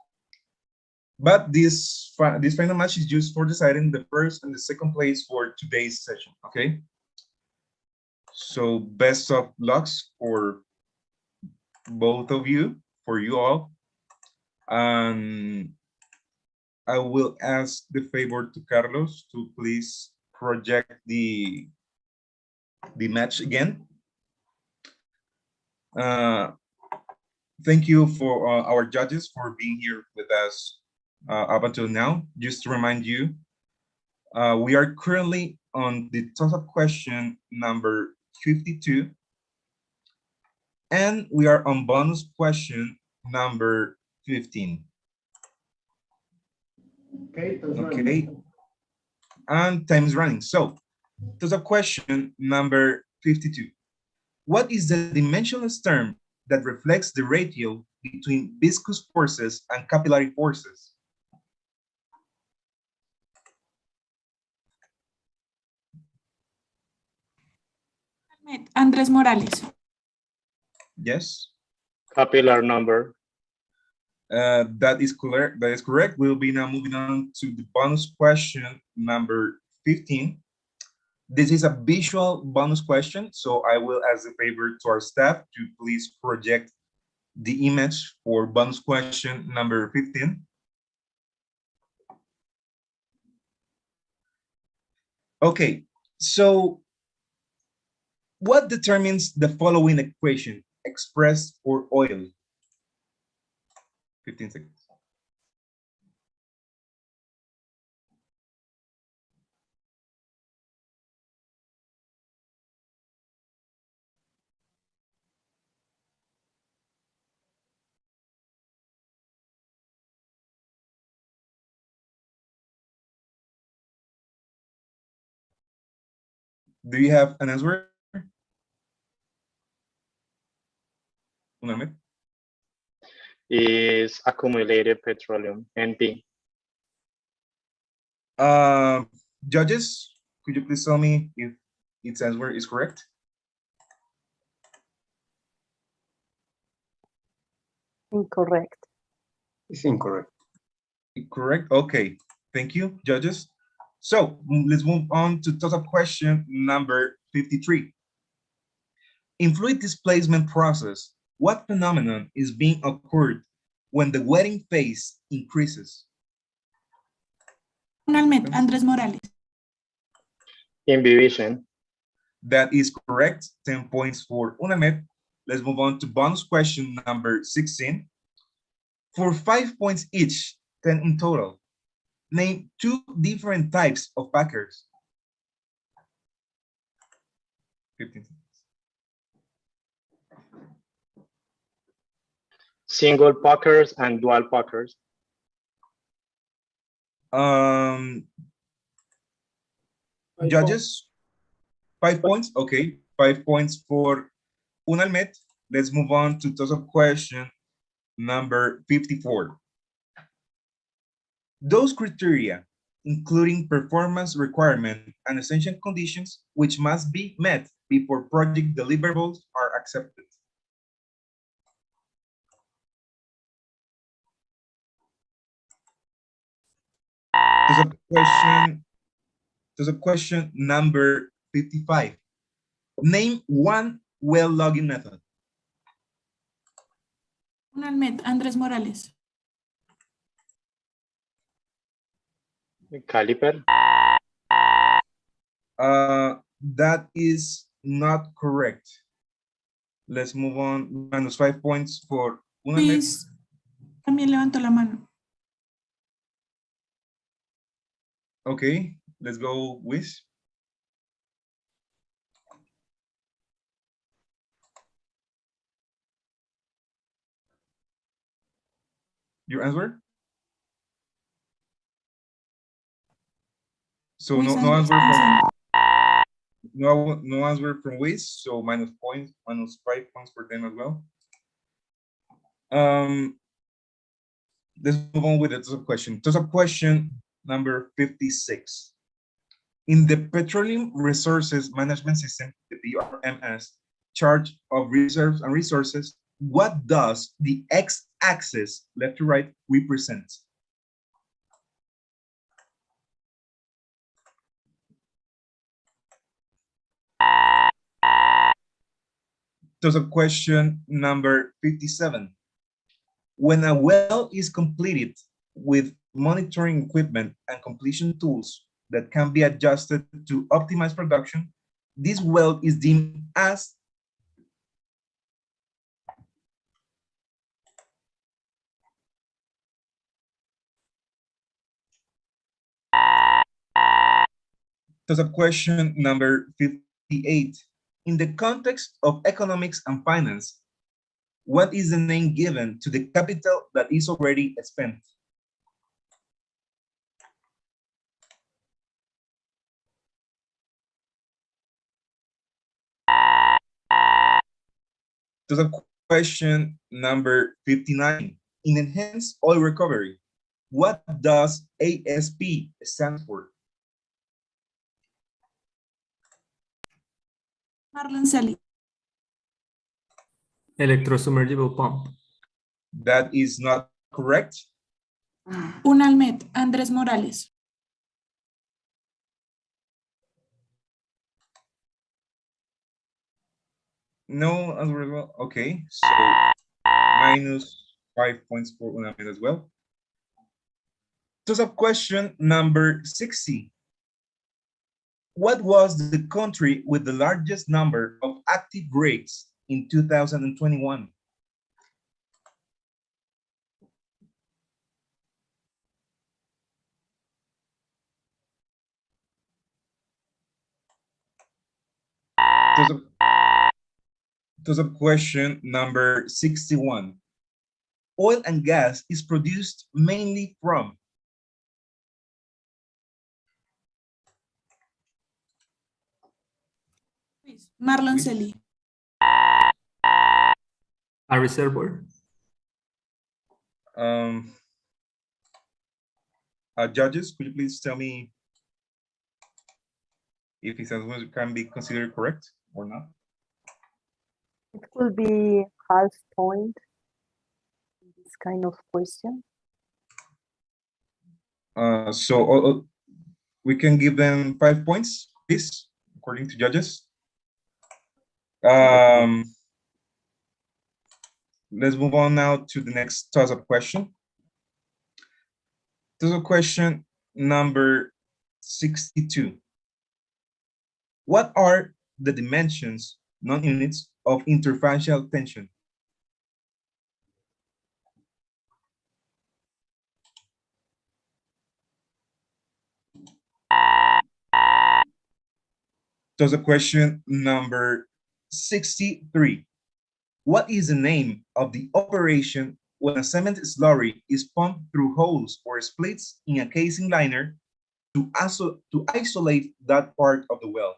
But this final match is just for deciding the first and the second place for today's session, okay? So best of lucks for both of you, for you all. And I will ask the favor to Carlos to please project the match again. Thank you for our judges for being here with us up until now. Just to remind you, we are currently on the toss-up question number 52, and we are on bonus question number 15. Okay, and time is running. So, toss-up question number 52. What is the dimensionless term that reflects the ratio between viscous forces and capillary forces? Andrés Morales. Yes. Capillary number. That is correct. That is correct. We'll be now moving on to the bonus question number 15. This is a visual bonus question, so I will ask a favor to our staff to please project the image for bonus question number 15. Okay, so what determines the following equation expressed for oil? 15 seconds. Do you have an answer? Is accumulated petroleum, NP. Judges, could you please tell me if its answer is correct? Incorrect. It's incorrect. Correct. Okay. Thank you, judges. So let's move on to toss-up question number 53. In fluid displacement process, what phenomenon is being occurred when the wetting phase increases? Finalmente, Andrés Morales. Imbibition. That is correct. 10 points for Unamed. Let's move on to bonus question number 16. For 5 points each, 10 in total, name 2 different types of packers. 15 seconds. Single packers and dual packers. Judges, 5 points. Okay, 5 points for Unalmed. Let's move on to toss-up question number 54. Those criteria, including performance requirement and essential conditions, which must be met before project deliverables are accepted. Toss-up question number 55. Name 1 well logging method. Finalmente, Andrés Morales. Caliper. That is not correct. Let's move on. -5 points for una. Luis también levantó la mano. Okay, let's go with. Your answer? So no answer from no answer from Wiz, so -5 points for them as well. Let's move on with the top question. Top question number 56. In the Petroleum Resources Management System, the PRMS, chart of reserves and resources, what does the x-axis, left to right, represent? So question number 57. When a well is completed with monitoring equipment and completion tools that can be adjusted to optimize production, this well is deemed as question number 58. In the context of economics and finance, what is the name given to the capital that is already spent? Question number 59. In enhanced oil recovery, what does ASP stand for? Marlon Celi. Electrosubmergible pump. That is not correct. Unalmed, Andrés Morales. No, as well. Okay, so -5 points for Unalmed as well. Question number 60. What was the country with the largest number of active rigs in 2021? Question number 61. Oil and gas is produced mainly from Marlon Celi. A reservoir. Judges, could you please tell me if his answer can be considered correct or not? It could be half point in this kind of question. So we can give them 5 points, please, according to judges. Let's move on now to the next toss-up question. Toss-up question number 62. What are the dimensions, non-units, of interfacial tension? Question number 63. What is the name of the operation when a cement slurry is pumped through holes or splits in a casing liner to isolate that part of the well?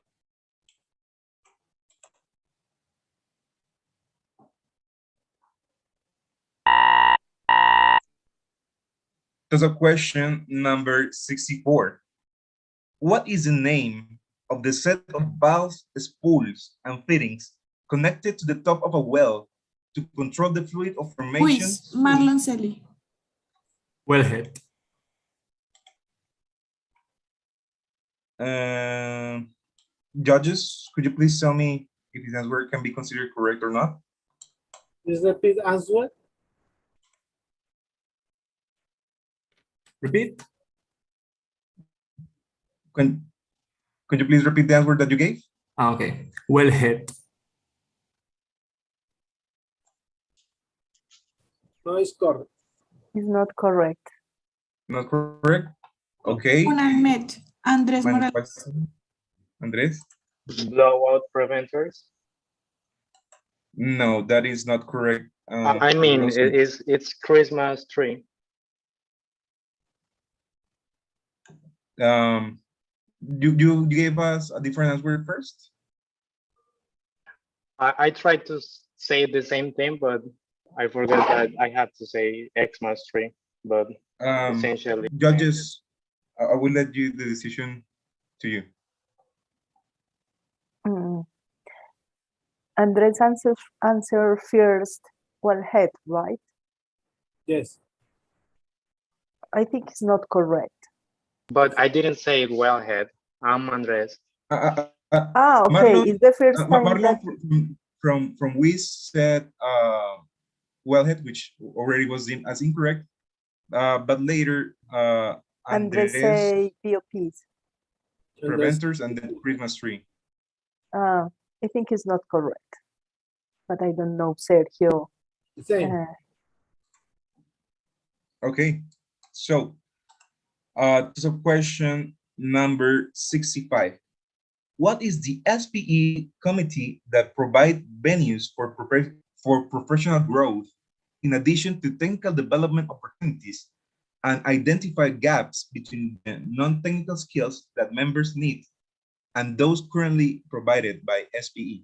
Question number 64. What is the name of the set of valves, spools, and fittings connected to the top of a well to control the fluid of formation? Marlon Celi. Wellhead. Judges, could you please tell me if his answer can be considered correct or not? Please repeat answer. Repeat. Could you please repeat the answer that you gave? Okay. Wellhead. No, it's correct. It's not correct. Not correct. Okay. Unalmet. Andrés Morales. Andrés? Blowout preventers. No, that is not correct. I mean, also- it's Christmas tree. You gave us a different answer first? I tried to say the same thing, but I forgot that I had to say Xmas tree. But essentially, Judges, I will let you the decision to you. Andres answer first. Wellhead, right? Yes. I think it's not correct. but I didn't say it well, head. I'm Andres. Okay. Marlon, It's the first time Marlon that from Wiz said wellhead, which already was deemed as incorrect. But later, Andres say POPs. preventers and then Christmas tree. I think it's not correct, but I don't know, Sergio. Same. Okay, so question number 65. What is the SPE committee that provide venues for professional growth in addition to technical development opportunities and identify gaps between the non-technical skills that members need and those currently provided by SPE?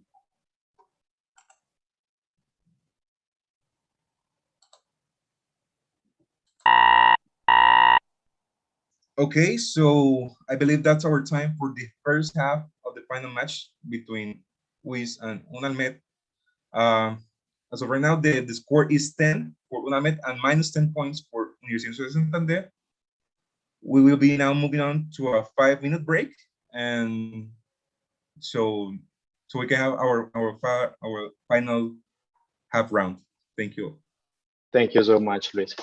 Okay, so I believe that's our time for the first half of the final match between Wiz and Unalmed. As of right now, the score is 10 for Unalmed and minus 10 points for Universidad de Santander. We will be now moving on to a 5-minute break, and so we can have our final half round. Thank you. Thank you so much, Luis.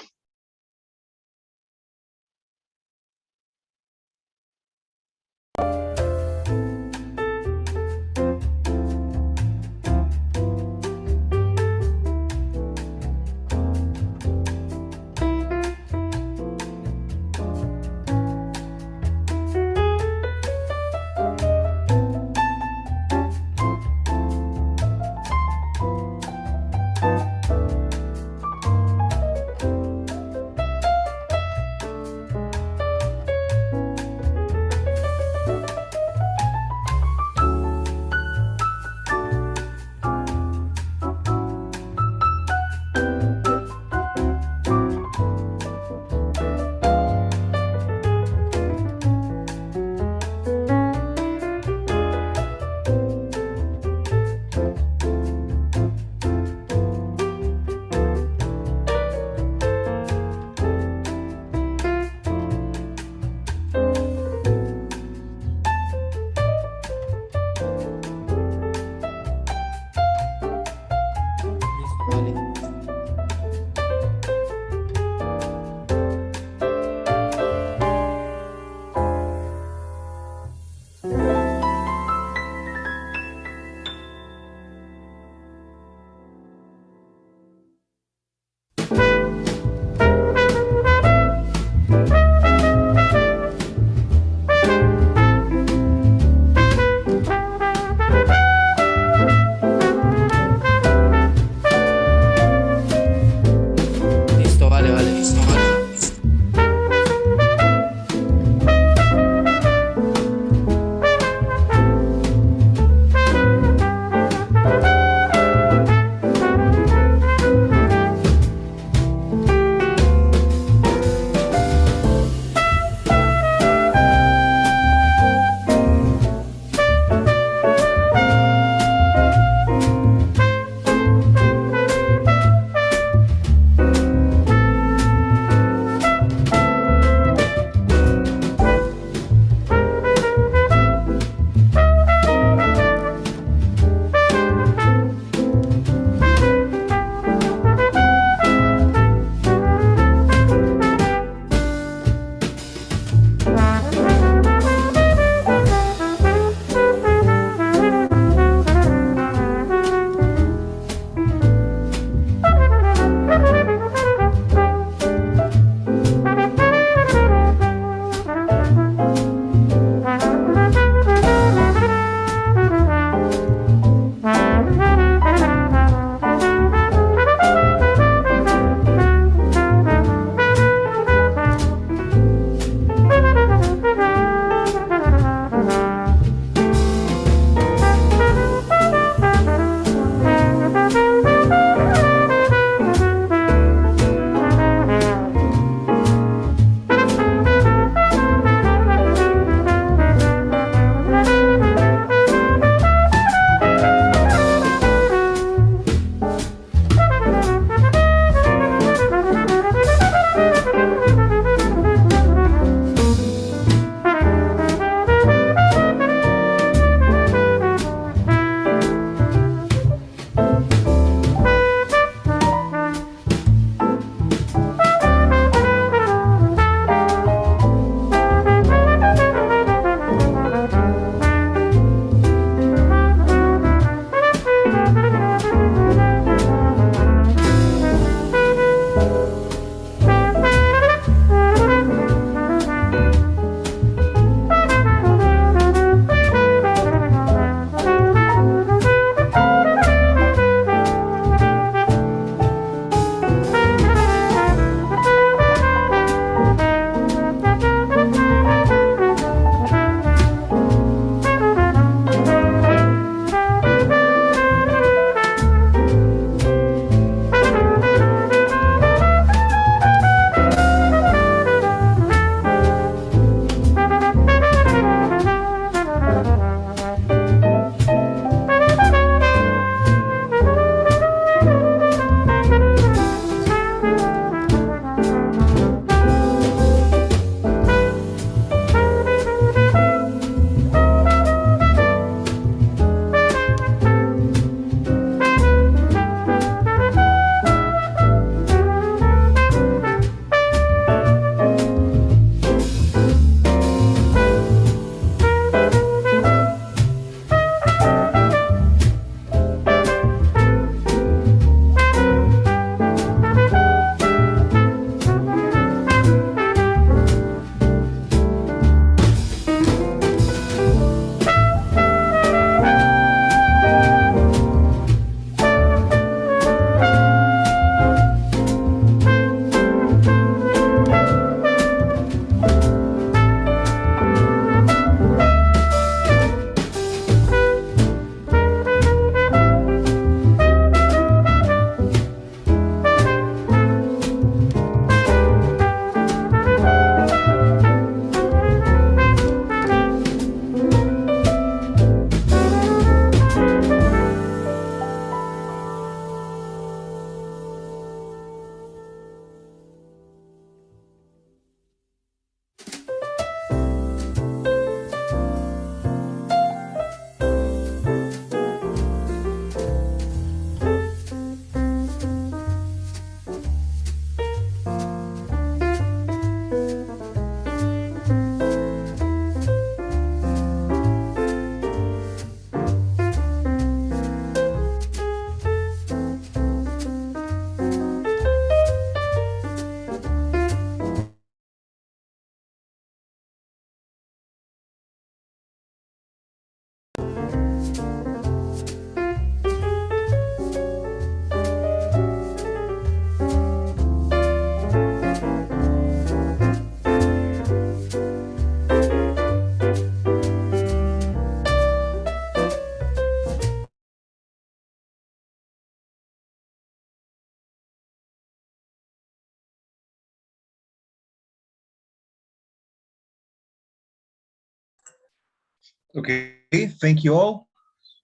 Okay, thank you all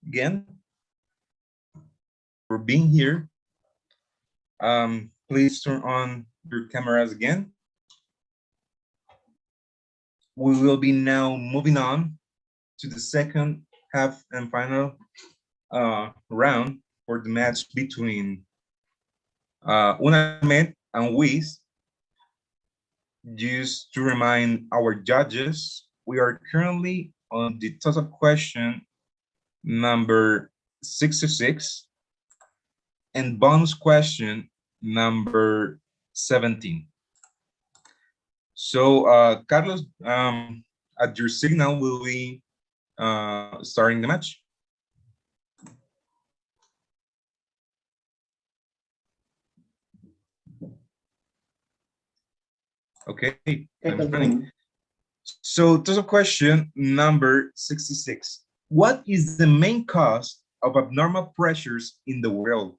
again for being here. Please turn on your cameras again. We will be now moving on to the second half and final round for the match between Unamed and Wiz. Just to remind our judges, we are currently on the total question number 66 and bonus question number 17. So Carlos, at your signal, will we starting the match? Okay, I'm starting. So total question number 66. What is the main cause of abnormal pressures in the world?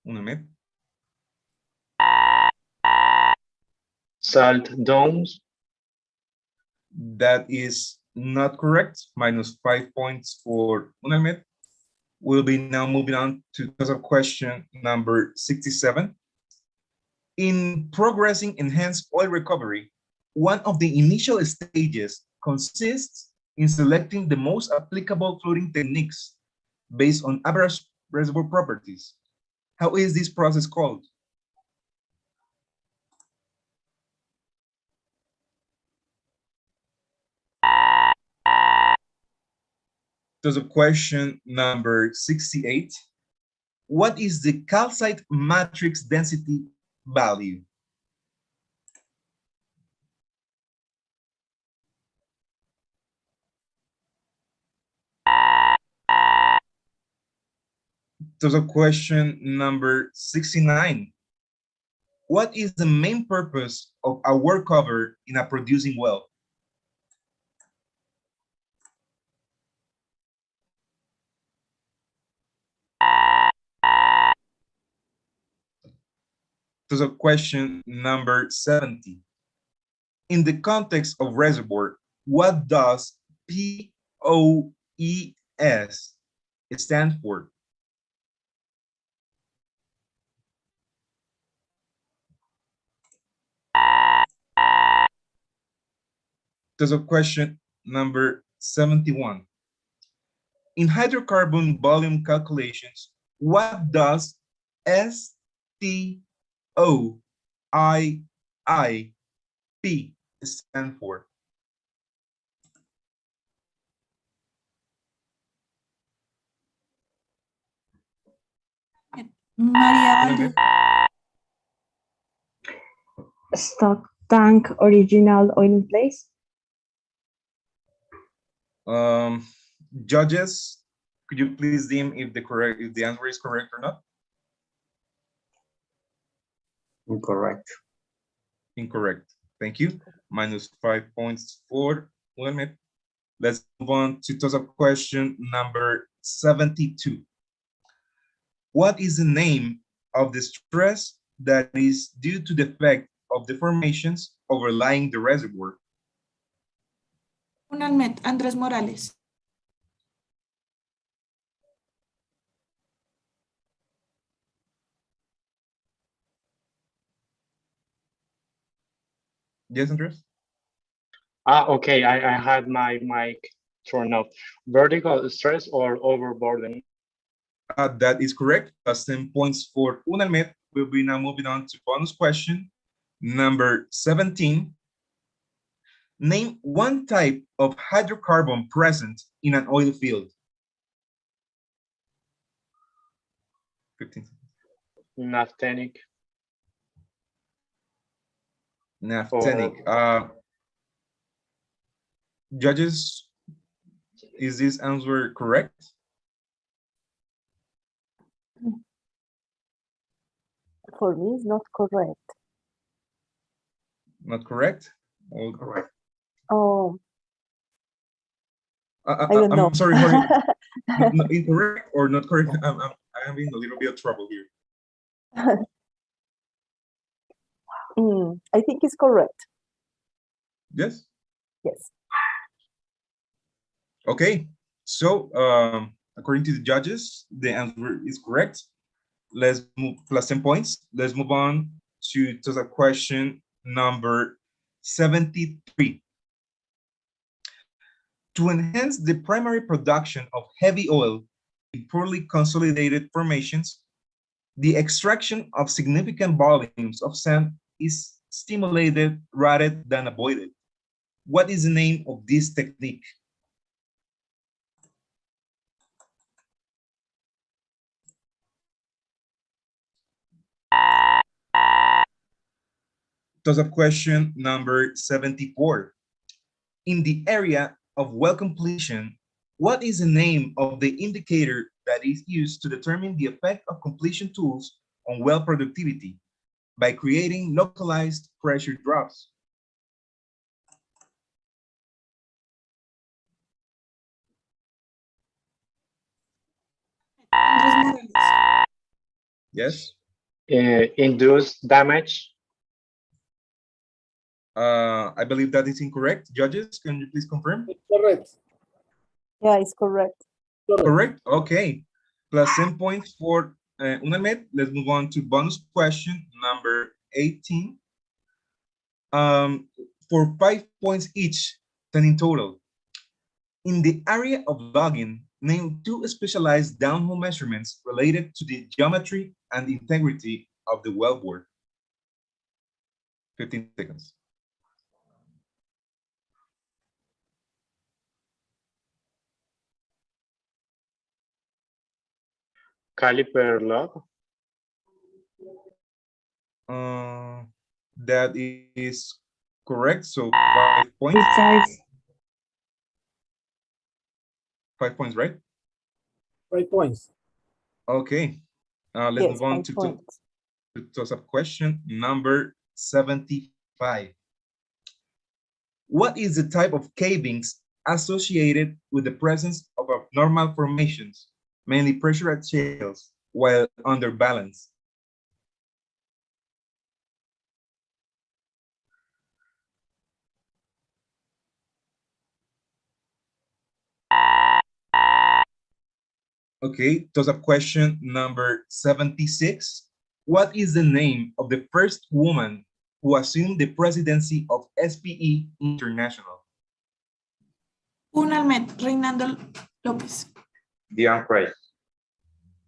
Unamed? Salt domes. That is not correct. -5 points for Unamed. We'll be now moving on to question number 67. In progressing enhanced oil recovery, one of the initial stages consists in selecting the most applicable flooding techniques based on average reservoir properties. How is this process called? So question number 68. What is the calcite matrix density value? So question number 69. What is the main purpose of a workover in a producing well? So question number 70. In the context of reservoir, what does POES stand for? So question number 71. In hydrocarbon volume calculations, what does STOIIP stand for? Maria, Stock tank original oil in place. Judges, could you please deem if the answer is correct or not? Incorrect. Incorrect. Thank you. -5 points for Unamed. Let's move on to total question number 72. What is the name of the stress that is due to the effect of the formations overlying the reservoir? Unamed, Andrés Morales. Yes, Andres? Okay, I had my mic turned off. Vertical stress or overburden? That is correct. That's 10 points for Unamed. We'll be now moving on to bonus question number 17. Name one type of hydrocarbon present in an oil field. 15 seconds. Naphthenic. Naphthenic. Judges, is this answer correct? For me, it's not correct. Not correct? All correct. Oh, I don't know. I'm sorry. Incorrect or not correct? I'm having a little bit of trouble here. I think it's correct. Yes? Yes. Okay, so according to the judges, the answer is correct. Let's move plus 10 points. Let's move on to total question number 73. To enhance the primary production of heavy oil in poorly consolidated formations, the extraction of significant volumes of sand is stimulated rather than avoided. What is the name of this technique? Toss-up question number 74. In the area of well completion, what is the name of the indicator that is used to determine the effect of completion tools on well productivity by creating localized pressure drops? Yes? Induced damage. I believe that is incorrect. Judges, can you please confirm? Correct. Yeah, it's correct. Correct. Okay. Plus 10 points for Unalmed. Let's move on to bonus question number 18. For 5 points each, 10 in total. In the area of logging, name 2 specialized downhole measurements related to the geometry and integrity of the wellbore. 15 seconds. Caliper log. That is correct. So 5 points. Precise. 5 points, right? 5 points. Okay. Let's move on to toss-up question number 75. What is the type of cavings associated with the presence of abnormal formations, mainly pressurized shales, while under balance? Okay, toss-up question number 76. What is the name of the first woman who assumed the presidency of SPE International? Unalmed, Reinaldo López. Diane Price.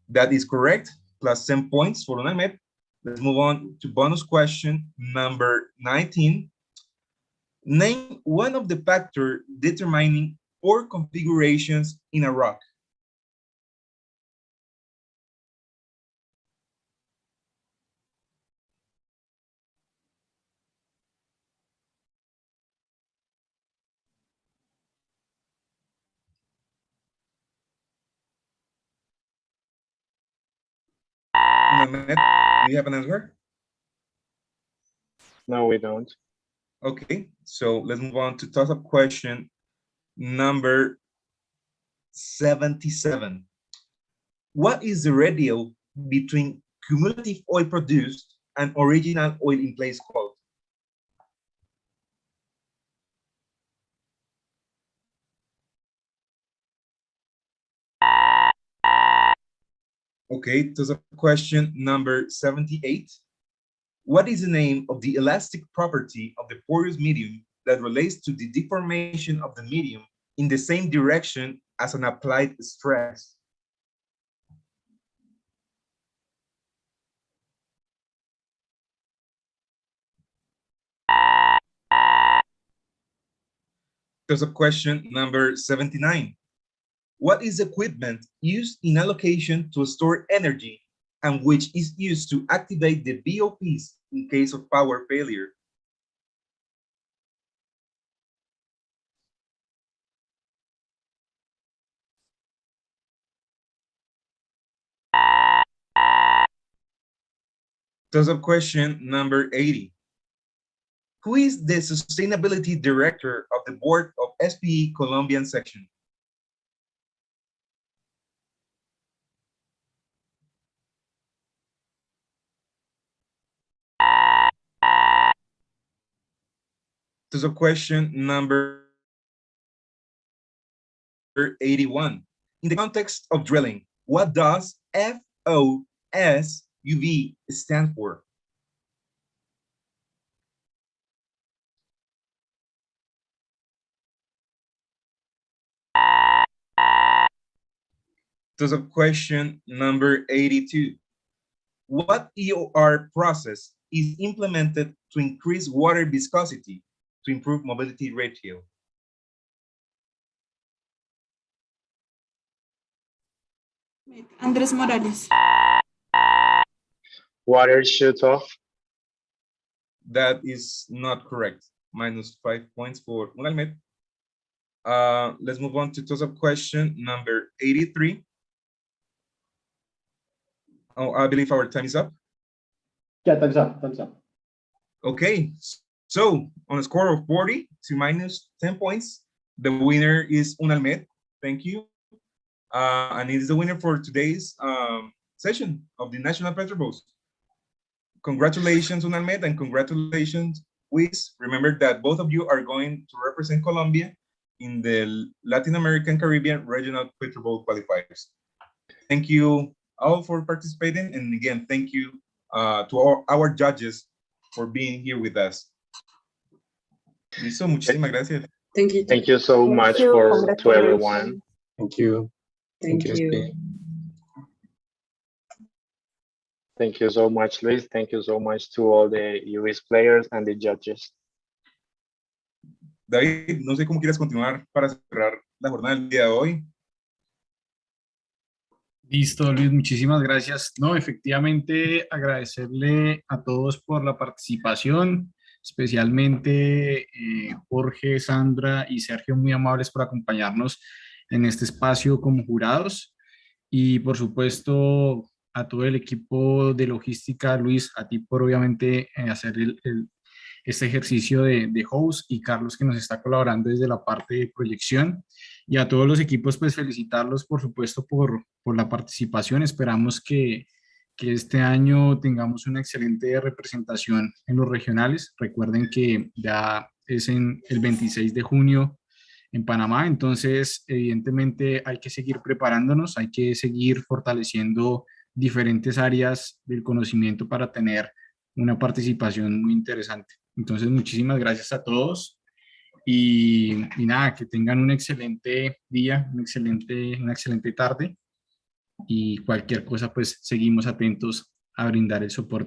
That is correct. Plus 10 points for Unalmed. Let's move on to bonus question number 19. Name one of the factors determining pore configurations in a rock. Unalmed, do you have an answer? No, we don't. Okay, so let's move on to toss-up question number 77. What is the ratio between cumulative oil produced and original oil in place called? Okay, toss-up question number 78. What is the name of the elastic property of the porous medium that relates to the deformation of the medium in the same direction as an applied stress? Toss-up question number 79. What is equipment used in allocation to store energy and which is used to activate the BOPs in case of power failure? Toss-up question number 80. Who is the sustainability director of the board of SPE Colombian section? So question number 81. In the context of drilling, what does FOSUV stand for? So question number 82. What EOR process is implemented to increase water viscosity to improve mobility ratio? Andrés Morales. Water shoot off. That is not correct. -5 points for Unalmed. Let's move on to toss-up question number 83. Oh, I believe our time is up. Yeah, time's up. Time's up. Okay, so on a score of 40 to -10 points, the winner is Unalmed. Thank you. And it is the winner for today's session of the National PetroBowl. Congratulations, Unalmed, and congratulations, Luis. Remember that both of you are going to represent Colombia in the Latin American Caribbean Regional PetroBowl Qualifiers. Thank you all for participating, and again, thank you to our judges for being here with us. Listo, muchísimas gracias. Thank you. Thank you so much to everyone. Thank you. Thank you. SP. Thank you so much, Luis. Thank you so much to all the US players and the judges. David, no sé cómo quieras continuar para cerrar la jornada del día de hoy. Listo, Luis, muchísimas gracias. No, efectivamente, agradecerle a todos por la participación, especialmente Jorge, Sandra y Sergio, muy amables por acompañarnos en este espacio como jurados. Y por supuesto, a todo el equipo de logística, Luis, a ti por obviamente hacer este ejercicio de host, y Carlos, que nos está colaborando desde la parte de proyección, y a todos los equipos, pues felicitarlos por supuesto por la participación. Esperamos que este año tengamos una excelente representación en los regionales. Recuerden que ya es en el 26 de junio en Panamá, entonces evidentemente hay que seguir preparándonos, hay que seguir fortaleciendo diferentes áreas del conocimiento para tener una participación muy interesante. Entonces, muchísimas gracias a todos y nada, que tengan un excelente día, una excelente tarde, y cualquier cosa, pues seguimos atentos a brindar el soporte